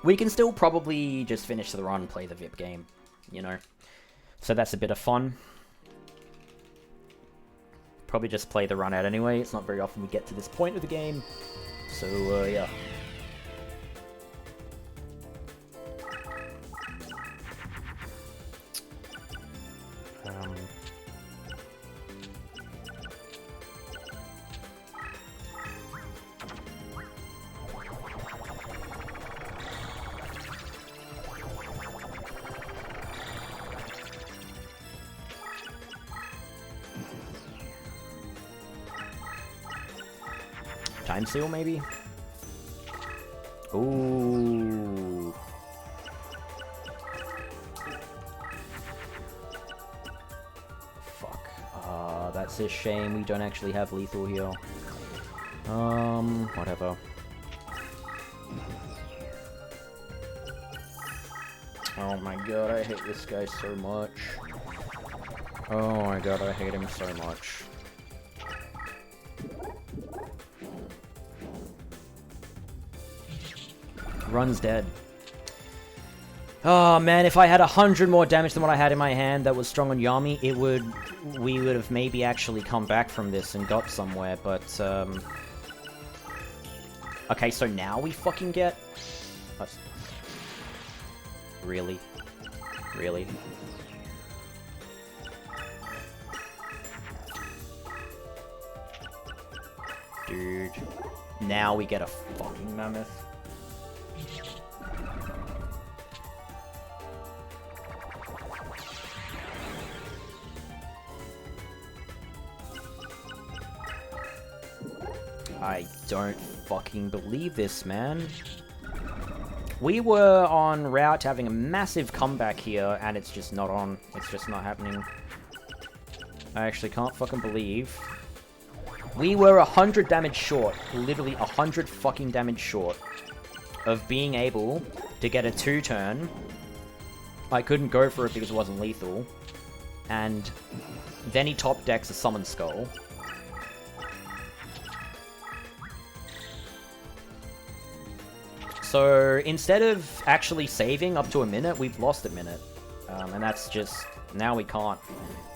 we can still probably just finish the run and play the VIP game, you know? So that's a bit of fun. Probably just play the run out anyway. It's not very often we get to this point of the game. So, yeah. Time seal, maybe? Ooh. Fuck. That's a shame we don't actually have lethal here. Whatever. Oh my god, I hate this guy so much. Oh my god, I hate him so much. Run's dead. Oh man, if I had 100 more damage than what I had in my hand that was strong on Yami, we would have maybe actually come back from this and got somewhere, but, okay, so now we fucking get... Really? Really? Dude. Now we get a fucking mammoth. I don't fucking believe this, man. We were en route to having a massive comeback here, and it's just not on. It's just not happening. I actually can't fucking believe. We were 100 damage short, literally 100 fucking damage short of being able to get a 2-turn. I couldn't go for it because it wasn't lethal. And then he top decks a Summon Skull. So instead of actually saving up to a minute, we've lost a minute. And that's just... Now we can't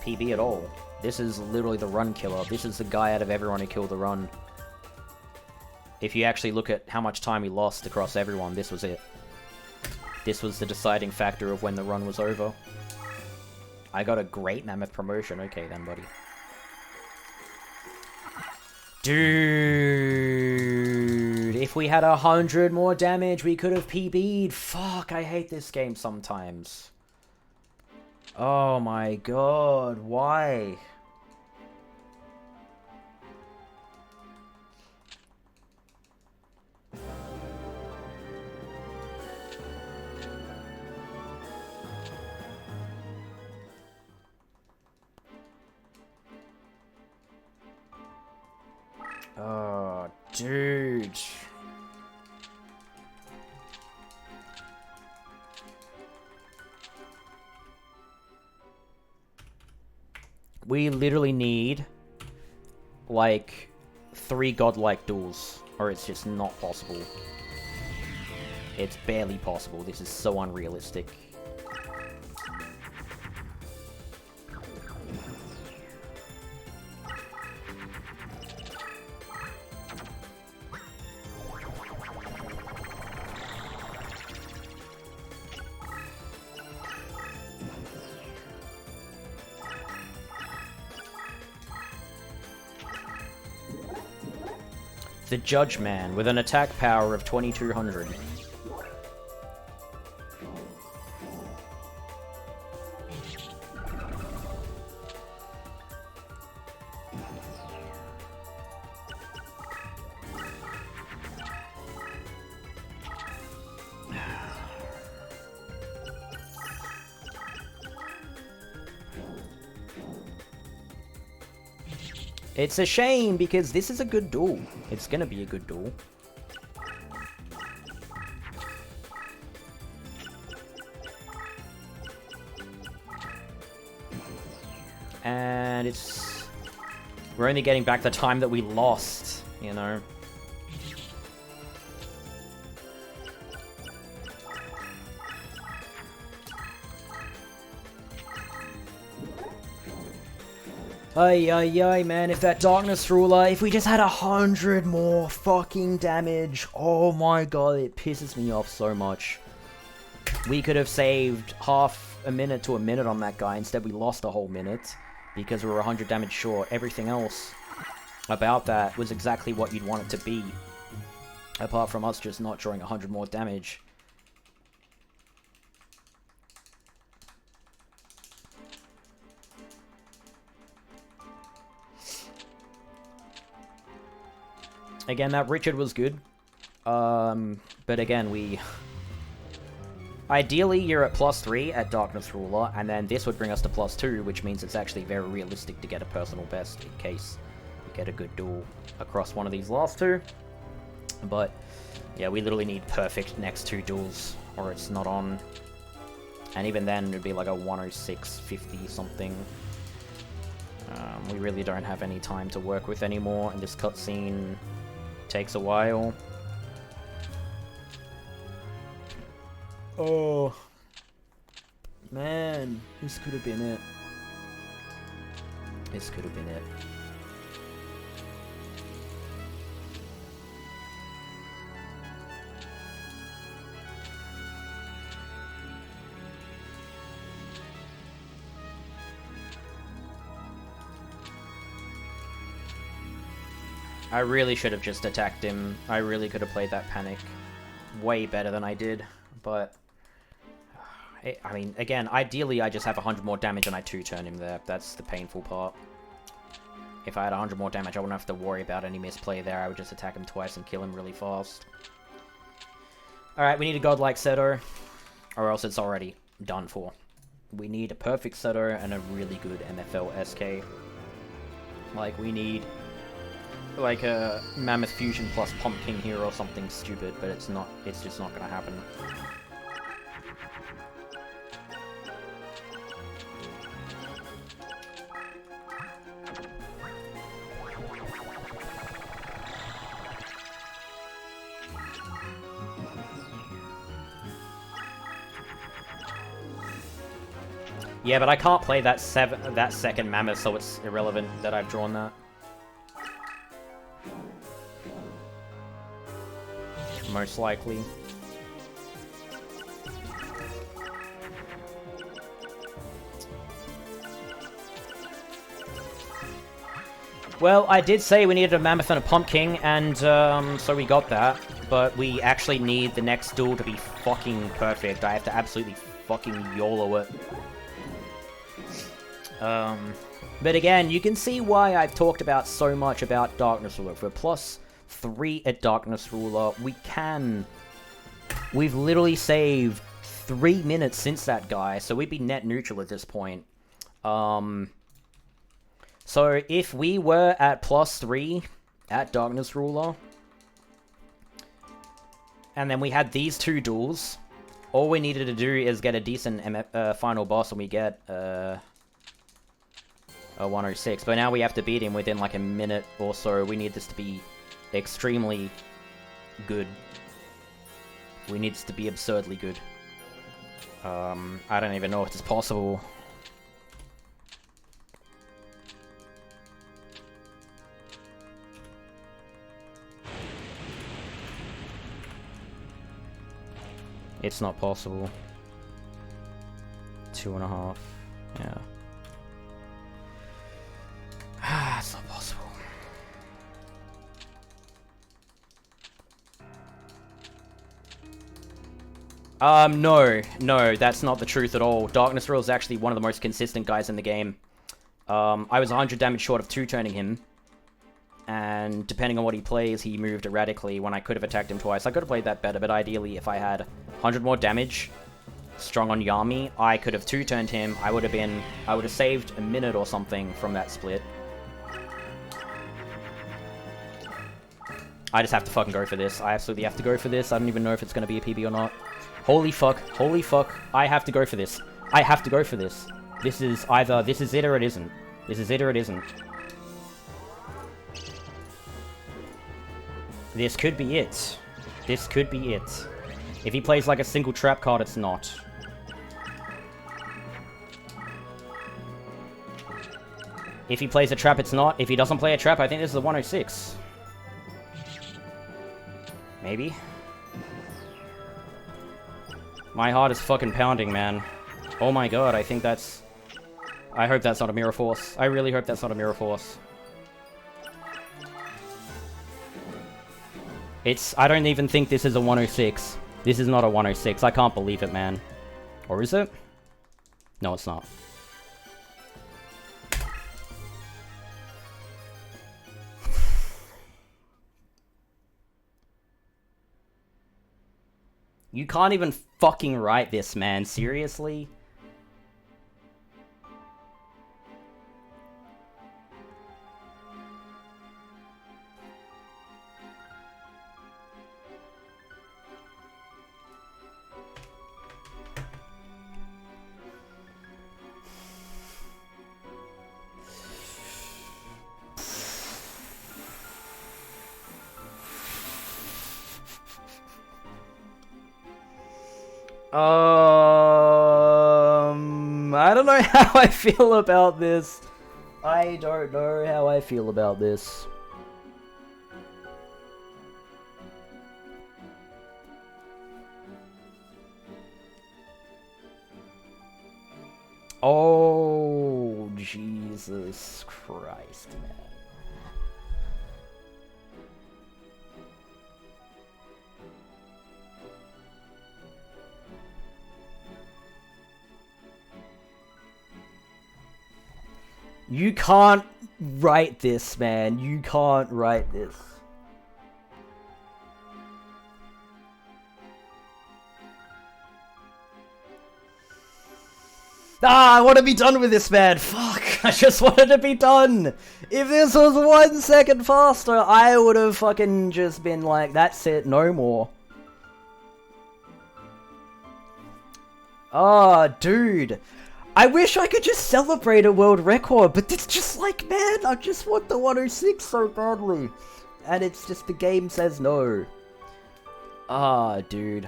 PB at all. This is literally the run killer. This is the guy out of everyone who killed the run. If you actually look at how much time we lost across everyone, this was it. This was the deciding factor of when the run was over. I got a great mammoth promotion. Okay then, buddy. Dude, if we had 100 more damage, we could have PB'd. Fuck, I hate this game sometimes. Oh my god, why? Oh, dude. We literally need, like, 3 godlike duels, or it's just not possible. It's barely possible. This is so unrealistic. The Judge Man, with an attack power of 2200. It's a shame, because this is a good duel. It's gonna be a good duel. And it's... We're only getting back the time that we lost, you know? Ay, ay, ay, man, if that Darkness Ruler, if we just had 100 more fucking damage, oh my god, it pisses me off so much. We could have saved half a minute to a minute on that guy, instead we lost a whole minute, because we were 100 damage short. Everything else about that was exactly what you'd want it to be, apart from us just not drawing 100 more damage. Again, that Richard was good. But again, we... Ideally, you're at +3 at Darkness Ruler, and then this would bring us to +2, which means it's actually very realistic to get a personal best in case you get a good duel across one of these last two. But, yeah, we literally need perfect next 2 duels, or it's not on. And even then, it would be like a 106.50 something. We really don't have any time to work with anymore, and this cutscene takes a while. Oh. Man, this could have been it. This could have been it. I really should have just attacked him. I really could have played that panic way better than I did, but... I mean, again, ideally I just have 100 more damage and I 2-turn him there. That's the painful part. If I had 100 more damage, I wouldn't have to worry about any misplay there. I would just attack him twice and kill him really fast. Alright, we need a godlike Seto, or else it's already done for. We need a perfect Seto and a really good MFL SK. Like, we need... like a Mammoth Fusion plus Pumpkin here or something stupid, but it's not, it's just not gonna happen. Yeah, but I can't play that second Mammoth, so it's irrelevant that I've drawn that. Most likely. Well, I did say we needed a Mammoth and a Pumpkin, and so we got that. But we actually need the next duel to be fucking perfect. I have to absolutely fucking YOLO it. But again, you can see why I've talked about so much about Darkness Ruler. For +3 at Darkness Ruler, we've literally saved 3 minutes since that guy, so we'd be net neutral at this point. So if we were at +3 at Darkness Ruler, and then we had these 2 duels, all we needed to do is get a decent final boss, and we get a 106. But now we have to beat him within like a minute or so. We need this to be extremely good. We need this to be absurdly good. I don't even know if it's possible. It's not possible. 2.5. Yeah. It's not possible. No, that's not the truth at all. Darkness Ruler is actually one of the most consistent guys in the game. I was 100 damage short of 2-turning him. And depending on what he plays, he moved erratically when I could have attacked him twice. I could have played that better, but ideally, if I had 100 more damage, strong on Yami, I could have 2-turned him. I would have saved a minute or something from that split. I just have to fucking go for this. I absolutely have to go for this. I don't even know if it's going to be a PB or not. Holy fuck. Holy fuck. I have to go for this. I have to go for this. This is either... this is it or it isn't. This is it or it isn't. This could be it. This could be it. If he plays like a single trap card, it's not. If he plays a trap, it's not. If he doesn't play a trap, I think this is a 106. Maybe. My heart is fucking pounding, man. Oh my god, I think that's... I hope that's not a Mirror Force. I really hope that's not a Mirror Force. I don't even think this is a 106. This is not a 106. I can't believe it, man. Or is it? No, it's not. You can't even fucking write this, man. Seriously? I don't know how I feel about this. I don't know how I feel about this. Oh, Jesus Christ, man. You can't write this, man. You can't write this. Ah, I want to be done with this, man. Fuck, I just wanted to be done. If this was 1 second faster, I would have fucking just been like, that's it, no more. Oh, dude. I wish I could just celebrate a world record, but it's just like, man, I just want the 106 so badly. And it's just the game says no. Ah, dude.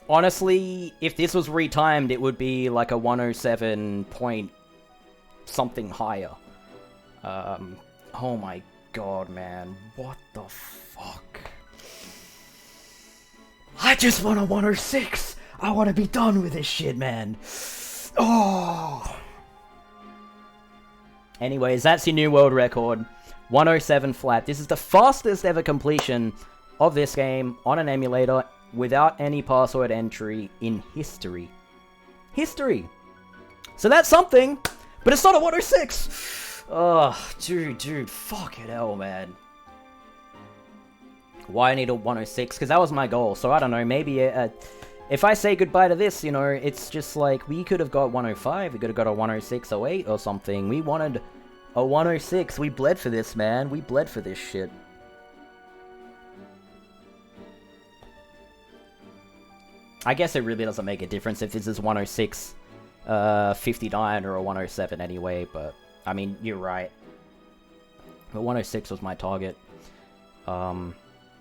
Honestly, if this was retimed, it would be like a 107 point something higher. Oh my god, man. What the fuck? I just want a 106! I want to be done with this shit, man. Oh. Anyways, that's your new world record. 107 flat. This is the fastest ever completion of this game on an emulator without any password entry in history. History! So that's something, but it's not a 106! Oh, dude, fucking hell, man. Why I need a 106? Because that was my goal, so I don't know, maybe if I say goodbye to this, you know, it's just like, we could have got 105, we could have got a 106, 08 or something. We wanted a 106, we bled for this, man. We bled for this shit. I guess it really doesn't make a difference if this is 106, 59 or a 107 anyway, but... I mean, you're right. But 106 was my target. And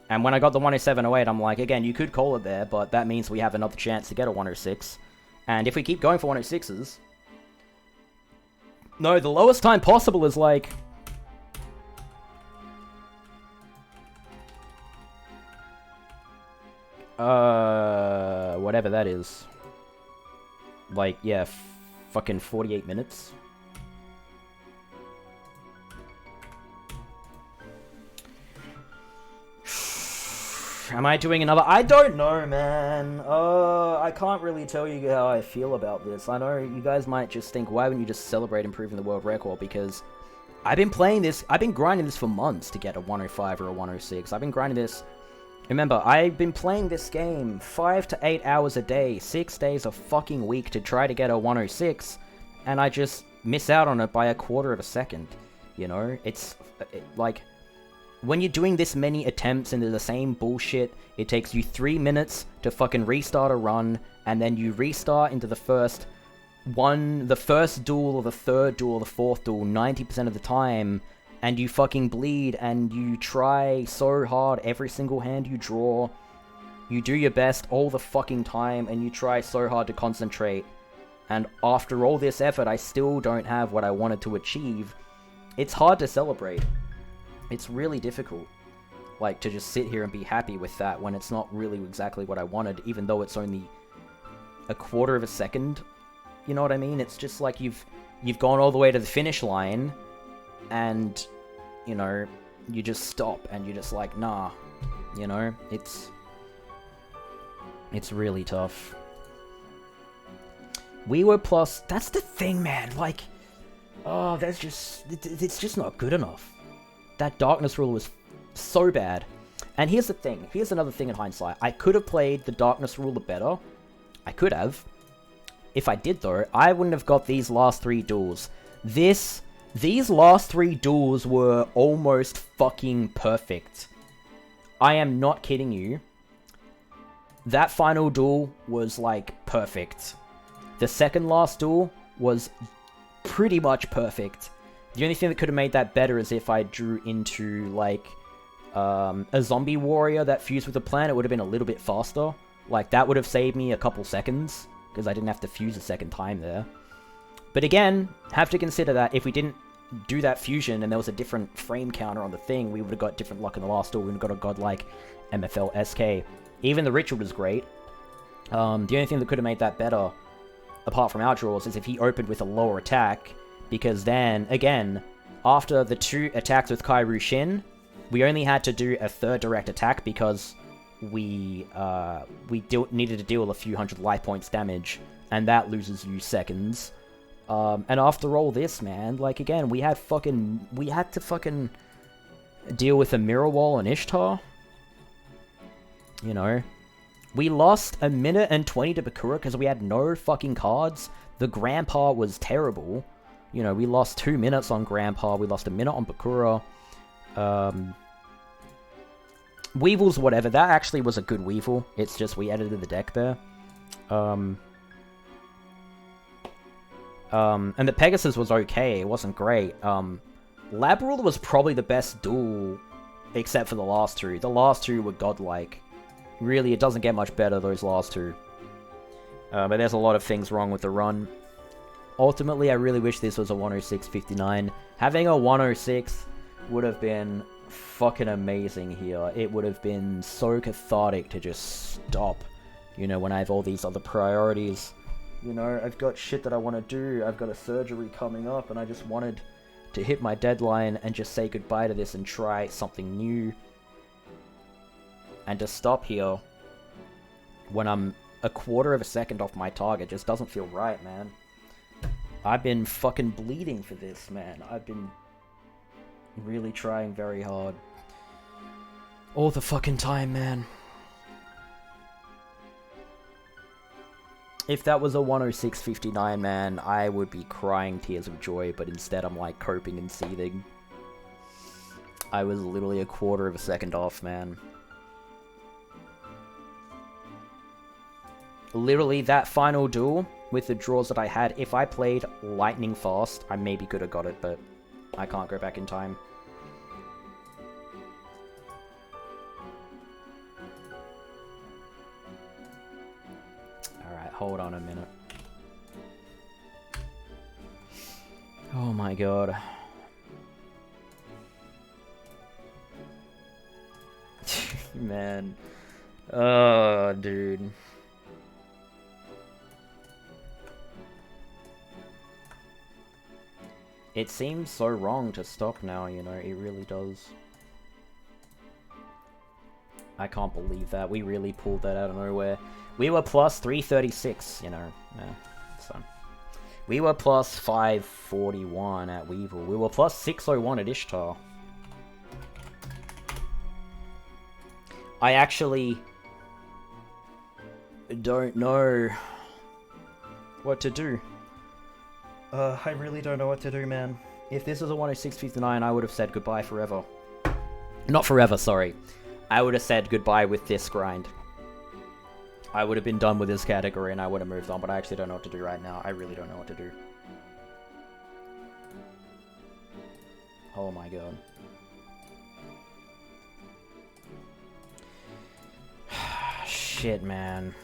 when I got the 107.08, I'm like, again, you could call it there, but that means we have another chance to get a 106. And if we keep going for 106s... No, the lowest time possible is like... Whatever that is. Like, yeah, fucking 48 minutes. Am I doing another? I don't know, man. I can't really tell you how I feel about this. I know you guys might just think, why wouldn't you just celebrate improving the world record? Because I've been playing this, I've been grinding this for months to get a 105 or a 106. I've been grinding this. Remember, I've been playing this game 5 to 8 hours a day, 6 days a fucking week to try to get a 106, and I just miss out on it by 1/4 of a second. You know, it's like... When you're doing this many attempts into the same bullshit, it takes you 3 minutes to fucking restart a run, and then you restart into the first duel, or the third duel, or the fourth duel, 90% of the time, and you fucking bleed, and you try so hard every single hand you draw. You do your best all the fucking time, and you try so hard to concentrate. And after all this effort, I still don't have what I wanted to achieve. It's hard to celebrate. It's really difficult, like, to just sit here and be happy with that when it's not really exactly what I wanted, even though it's only 1/4 of a second. You know what I mean? It's just like you've gone all the way to the finish line, and, you know, you just stop, and you're just like, nah, you know? It's really tough. We were plus... That's the thing, man, like... Oh, it's just not good enough. That darkness rule was so bad. And here's the thing. Here's another thing in hindsight. I could have played the darkness ruler better. I could have. If I did, though, I wouldn't have got these last 3 duels. These last 3 duels were almost fucking perfect. I am not kidding you. That final duel was, like, perfect. The second last duel was pretty much perfect. The only thing that could have made that better is if I drew into, like, a zombie warrior that fused with the plant. It would have been a little bit faster. Like, that would have saved me a couple seconds, because I didn't have to fuse a second time there. But again, have to consider that if we didn't do that fusion and there was a different frame counter on the thing, we would have got different luck in the last duel. We would have got a godlike MFL SK. Even the ritual was great. The only thing that could have made that better, apart from our draws, is if he opened with a lower attack, because then, again, after the 2 attacks with Kairu Shin, we only had to do a 3rd direct attack because we needed to deal a few hundred life points damage, and that loses you seconds. And after all this, man, like, again, we had to fucking deal with a Mirror Wall and Ishtar. You know? We lost 1 minute and 20 to Bakura because we had no fucking cards. The Grandpa was terrible. You know, we lost 2 minutes on Grandpa, we lost 1 minute on Bakura. Weevil's whatever, that actually was a good Weevil. It's just we edited the deck there. And the Pegasus was okay, it wasn't great. Lab Ruler was probably the best duel, except for the last 2. The last 2 were godlike. Really, it doesn't get much better, those last 2. But there's a lot of things wrong with the run. Ultimately, I really wish this was a 106.59. Having a 106 would have been fucking amazing here. It would have been so cathartic to just stop, you know, when I have all these other priorities. You know, I've got shit that I want to do, I've got a surgery coming up, and I just wanted to hit my deadline and just say goodbye to this and try something new. And to stop here when I'm a quarter of a second off my target just doesn't feel right, man. I've been fucking bleeding for this, man. I've been really trying very hard. All the fucking time, man. If that was a 106.59, man, I would be crying tears of joy, but instead I'm like coping and seething. I was literally a quarter of a second off, man. Literally, that final duel with the draws that I had, if I played lightning fast, I maybe could have got it, but I can't go back in time. Alright, hold on a minute. Oh my god. Man. Oh, dude. It seems so wrong to stop now, you know, it really does. I can't believe that. We really pulled that out of nowhere. We were plus 336, you know, yeah, so. We were plus 541 at Weevil. We were plus 601 at Ishtar. I actually don't know what to do. I really don't know what to do, man. If this was a 106.59, I would have said goodbye forever. Not forever, sorry. I would have said goodbye with this grind. I would have been done with this category and I would have moved on, but I actually don't know what to do right now. I really don't know what to do. Oh my god. Shit, man.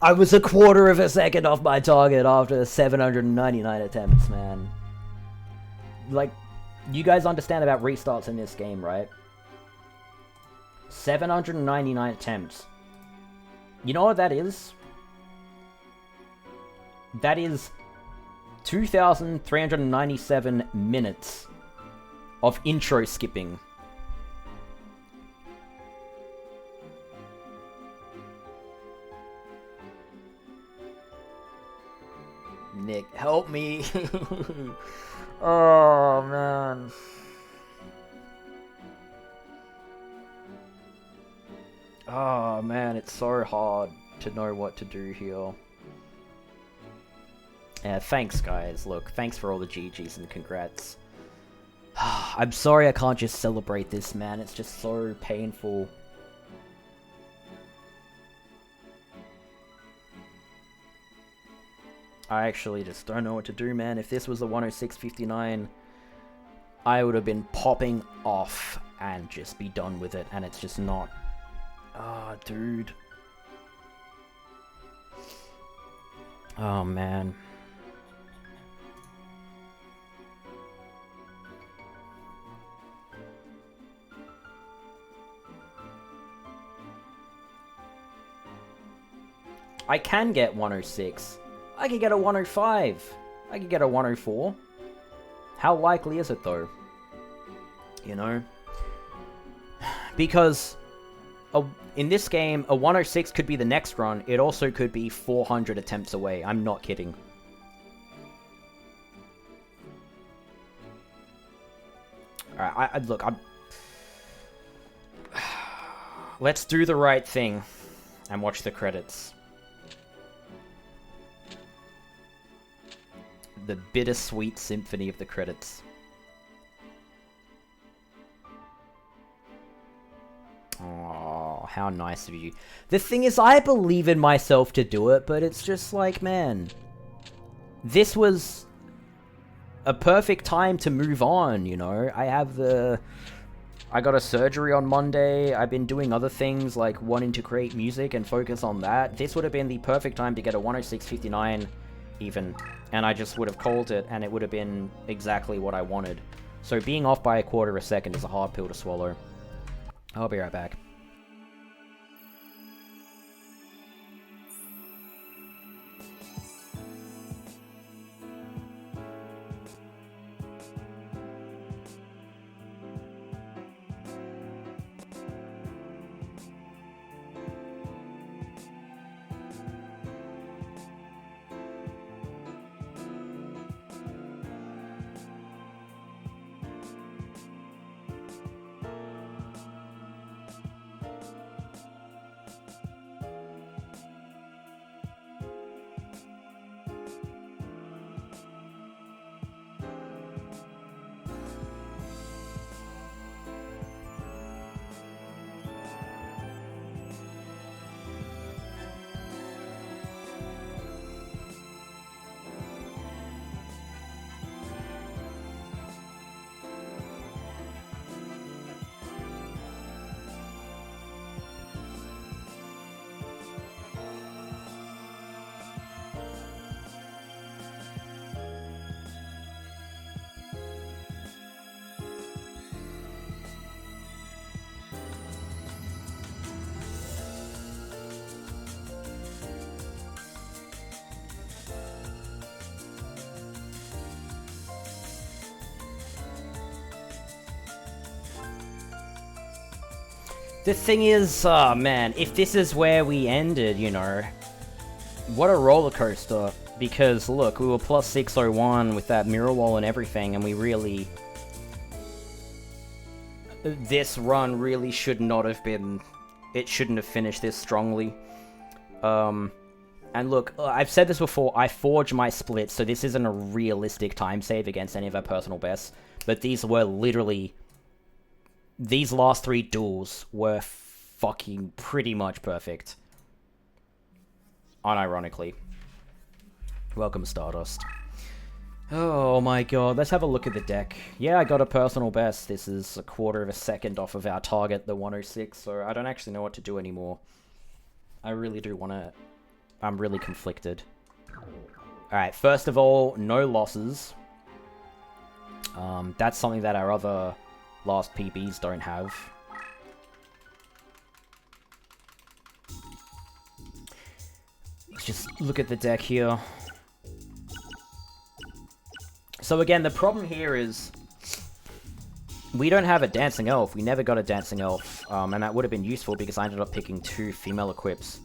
I was a quarter of a second off my target after 799 attempts, man. Like, you guys understand about restarts in this game, right? 799 attempts. You know what that is? That is 2,397 minutes of intro skipping. Nick, help me. Oh, man. Oh, man, it's so hard to know what to do here. Thanks, guys. Look, thanks for all the GGs and congrats. I'm sorry I can't just celebrate this, man. It's just so painful. I actually just don't know what to do, man. If this was a 106.59, I would have been popping off and just be done with it, and it's just not. Ah, dude. Oh, man. I can get 106. I could get a 105. I could get a 104. How likely is it, though? You know? Because in this game, a 106 could be the next run. It also could be 400 attempts away. I'm not kidding. Alright, look, let's do the right thing and watch the credits. The bittersweet symphony of the credits. Oh, how nice of you. The thing is, I believe in myself to do it, but it's just like, man, this was a perfect time to move on, you know? I got a surgery on Monday. I've been doing other things, like wanting to create music and focus on that. This would have been the perfect time to get a 106.59 even, and I just would have called it, and it would have been exactly what I wanted. So being off by a quarter of a second is a hard pill to swallow. I'll be right back. The thing is, man, if this is where we ended, you know, what a roller coaster. Because, look, we were plus 601 with that mirror wall and everything, and we really... This run really should not have been... It shouldn't have finished this strongly. And look, I've said this before, I forged my splits, so this isn't a realistic time save against any of our personal bests. But these were literally... These last 3 duels were fucking pretty much perfect. Unironically. Welcome, Stardust. Oh my god, let's have a look at the deck. Yeah, I got a personal best. This is a quarter of a second off of our target, the 106, so I don't actually know what to do anymore. I really do want to... I'm really conflicted. Alright, first of all, no losses. That's something that our other... last PBs don't have. Let's just look at the deck here. So again, the problem here is we don't have a Dancing Elf. We never got a Dancing Elf, and that would have been useful because I ended up picking 2 female equips.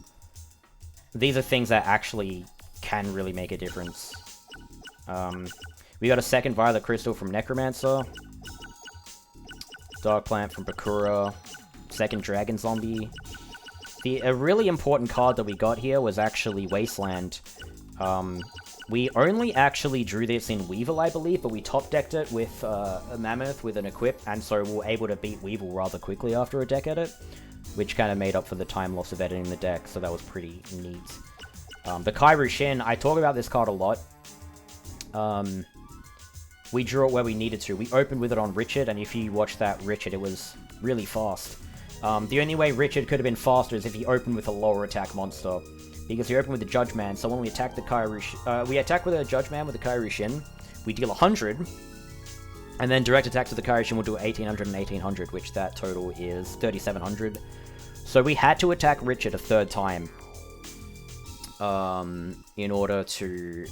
These are things that actually can really make a difference. We got a second Violet Crystal from Necromancer. Dark Plant from Bakura, second Dragon Zombie. A really important card that we got here was actually Wasteland. We only actually drew this in Weevil, I believe, but we top-decked it with a Mammoth with an equip, and so we were able to beat Weevil rather quickly after a deck edit, which kind of made up for the time loss of editing the deck, so that was pretty neat. The Kairu Shin, I talk about this card a lot. We drew it where we needed to. We opened with it on Richard, and if you watch that Richard, it was really fast. The only way Richard could have been faster is if he opened with a lower attack monster. Because he opened with the Judge Man, so when we attack the Kairu... we attack with a Judge Man with the Kairu Shin, we deal 100, and then direct attack to the Kairu Shin will do 1800 and 1800, which that total is 3700. So we had to attack Richard a third time in order to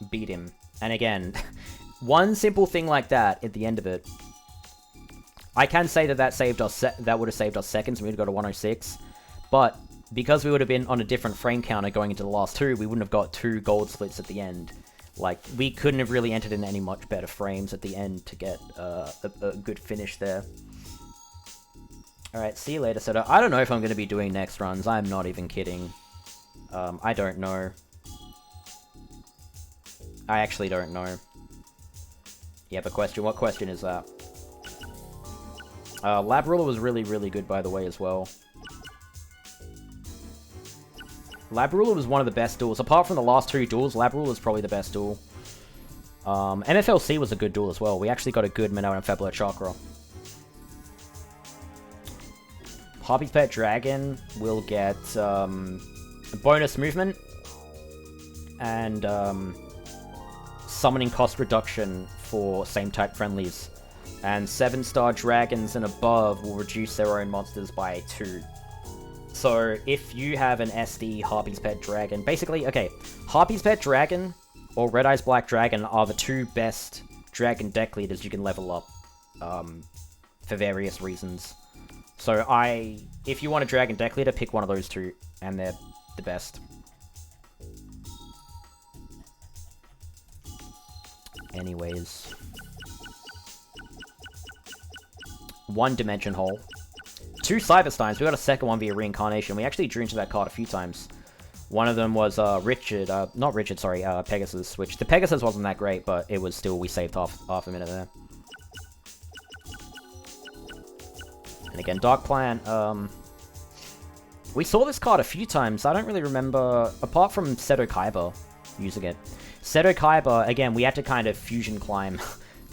beat him. And again, one simple thing like that at the end of it, I can say that that saved us. That would have saved us seconds, and we would have got to 106. But because we would have been on a different frame counter going into the last two, we wouldn't have got 2 gold splits at the end. Like, we couldn't have really entered in any much better frames at the end to get a good finish there. Alright, see you later, Seto. I don't know if I'm going to be doing next runs. I'm not even kidding. I don't know. I actually don't know. You have a question? What question is that? Lab Ruler was really, really good, by the way, as well. Lab Ruler was one of the best duels. Apart from the last 2 duels, Lab Ruler was probably the best duel. MFLC was a good duel as well. We actually got a good Minnow and Fabulous Chakra. Harpy's Pet Dragon will get bonus movement and summoning cost reduction for same type friendlies. And 7-star dragons and above will reduce their own monsters by 2. So, if you have an SD Harpy's Pet Dragon... Basically, okay, Harpy's Pet Dragon or Red Eyes Black Dragon are the 2 best dragon deck leaders you can level up for various reasons. So, if you want a dragon deck leader, pick one of those 2, and they're the best. Anyways. 1 Dimension Hole. 2 Cybersteins. We got a second one via Reincarnation. We actually drew into that card a few times. One of them was Richard, not Richard, sorry, Pegasus, which the Pegasus wasn't that great, but it was still, we saved half a minute there. And again, Dark Plant, we saw this card a few times. I don't really remember, apart from Seto Kaiba using it. Seto Kaiba, again, we had to kind of fusion climb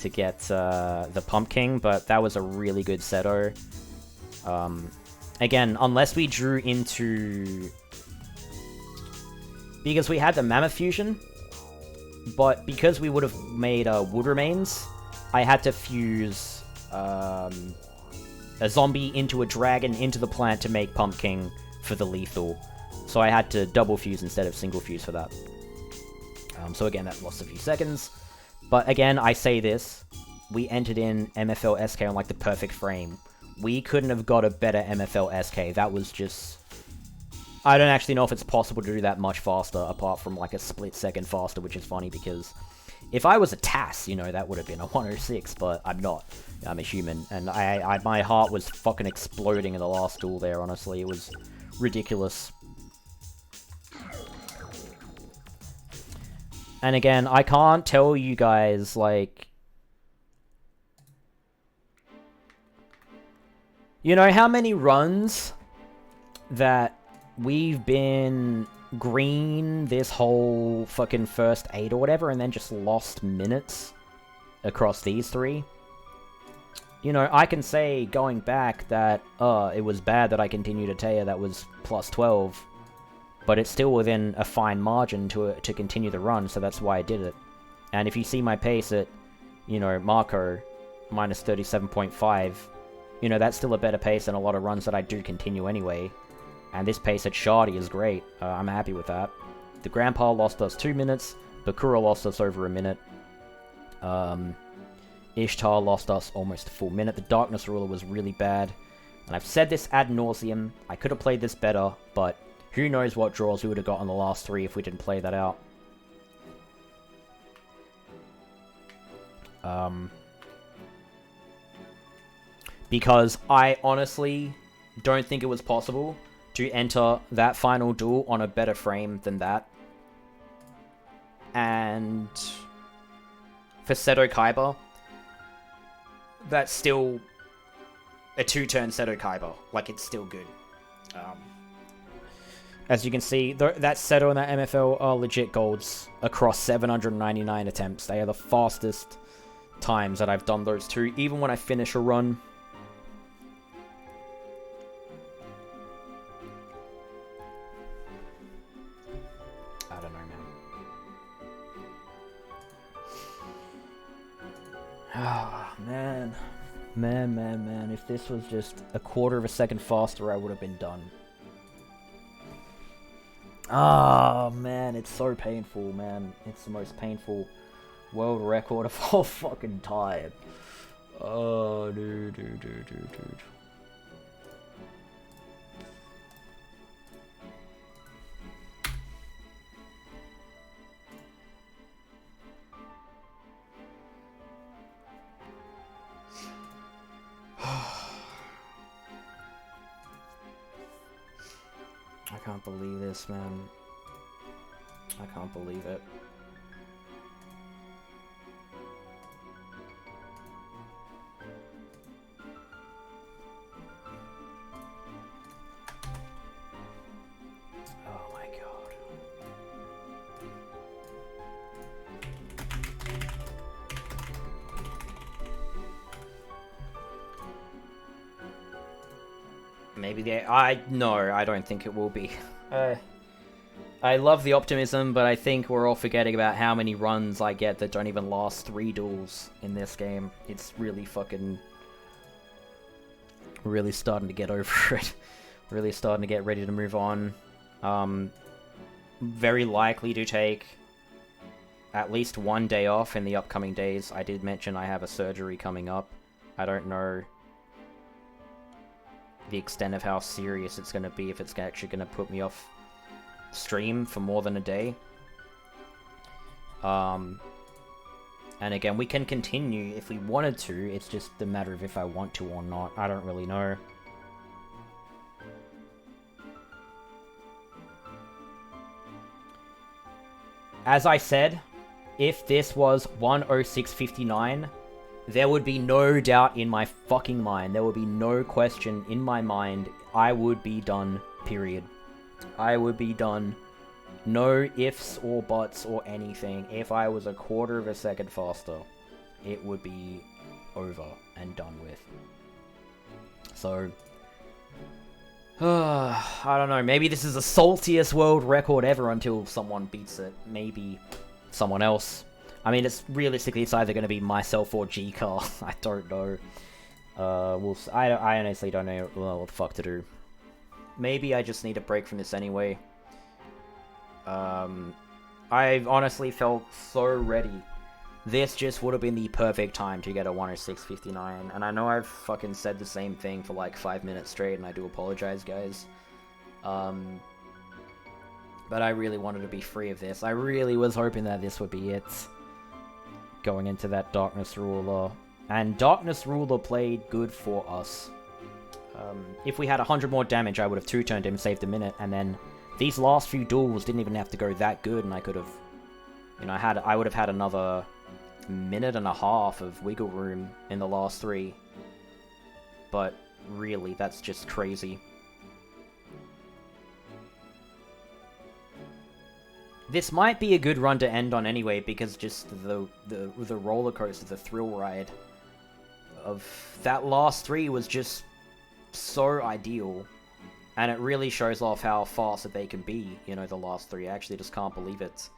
to get the Pump King, but that was a really good Seto. Again, unless we drew into... Because we had the Mammoth Fusion, but because we would have made Wood Remains, I had to fuse a zombie into a dragon into the plant to make Pump King for the lethal. So I had to double fuse instead of single fuse for that. So again, that lost a few seconds. But again, I say this, we entered in MFL SK on like the perfect frame. We couldn't have got a better MFL SK. That was just... I don't actually know if it's possible to do that much faster, apart from like a split second faster, which is funny because if I was a TAS, you know, that would have been a 106, but I'm not. I'm a human, and my heart was fucking exploding in the last duel there, honestly. It was ridiculous. And again, I can't tell you guys, like... You know how many runs that we've been green this whole fucking first 8 or whatever, and then just lost minutes across these 3? You know, I can say, going back, that, it was bad that I continued a Taya that was plus 12, but it's still within a fine margin to continue the run, so that's why I did it. And if you see my pace at, you know, Marco, minus 37.5, you know, that's still a better pace than a lot of runs that I do continue anyway. And this pace at Shardy is great. I'm happy with that. The Grandpa lost us 2 minutes. Bakura lost us over a minute. Ishtar lost us almost a full minute. The Darkness Ruler was really bad. And I've said this ad nauseum. I could have played this better, but who knows what draws we would have got on the last 3 if we didn't play that out. Because I honestly don't think it was possible to enter that final duel on a better frame than that. and for Seto Kaiba, that's still a 2-turn Seto Kaiba. Like, it's still good. As you can see, that Seto and that MFL are legit golds across 799 attempts. They are the fastest times that I've done those two, even when I finish a run. I don't know, man. Ah, man. Man. If this was just a quarter of a second faster, I would have been done. Ah, man, it's so painful, man. It's the most painful world record of all fucking time. Oh, dude. I can't believe this, man. I can't believe it. Oh my god. Maybe no, I don't think it will be. I love the optimism, but I think we're all forgetting about how many runs I get that don't even last 3 duels in this game. It's really starting to get over it. Really starting to get ready to move on. Very likely to take at least 1 day off in the upcoming days. I did mention I have a surgery coming up. I don't know the extent of how serious it's going to be, if it's actually going to put me off stream for more than a day. And again, we can continue if we wanted to. It's just a matter of if I want to or not. I don't really know. As I said, if this was 1:06:59, there would be no doubt in my fucking mind. There would be no question in my mind. I would be done, period. I would be done. No ifs or buts or anything. If I was a quarter of a second faster, it would be over and done with. So, I don't know. Maybe this is the saltiest world record ever until someone beats it. Maybe someone else. I mean, it's realistically, it's either going to be myself or G-Car. I don't know. I honestly don't know what the fuck to do. Maybe I just need a break from this anyway. I've honestly felt so ready. This just would have been the perfect time to get a 1:06:59. And I know I've fucking said the same thing for like 5 minutes straight, and I do apologize, guys. But I really wanted to be free of this. I really was hoping that this would be it. Going into that Darkness Ruler. And Darkness Ruler played good for us. If we had 100 more damage, I would have 2-turned him, saved a minute, and then these last few duels didn't even have to go that good, and I could have, you know, I would have had another minute and a half of wiggle room in the last 3. But really, that's just crazy. This might be a good run to end on anyway, because just the roller coaster, the thrill ride of that last 3 was just so ideal, and it really shows off how fast that they can be, you know, the last 3. I actually just can't believe it.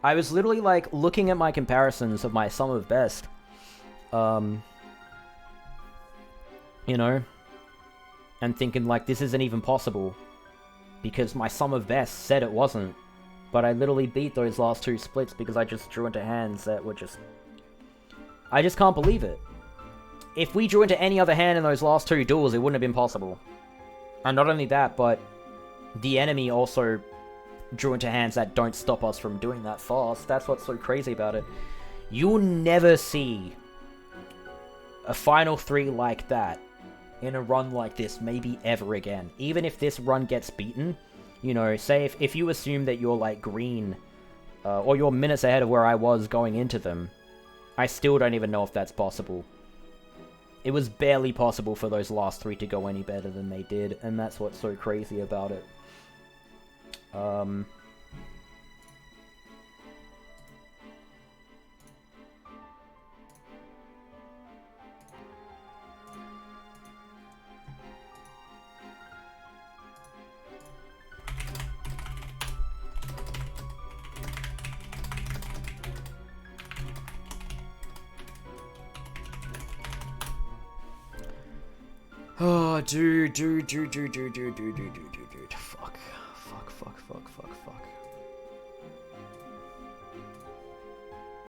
I was literally, like, looking at my comparisons of my sum of best, you know, and thinking, like, this isn't even possible, because my sum of best said it wasn't, but I literally beat those last 2 splits because I just drew into hands that were just... I just can't believe it. If we drew into any other hand in those last 2 duels, it wouldn't have been possible. And not only that, but the enemy also drew into hands that don't stop us from doing that fast. That's what's so crazy about it. You'll never see a final 3 like that in a run like this, maybe ever again. Even if this run gets beaten, you know, say if you assume that your, like, green or you're minutes ahead of where I was going into them, I still don't even know if that's possible. It was barely possible for those last 3 to go any better than they did, and that's what's so crazy about it. Oh, dude. Fuck.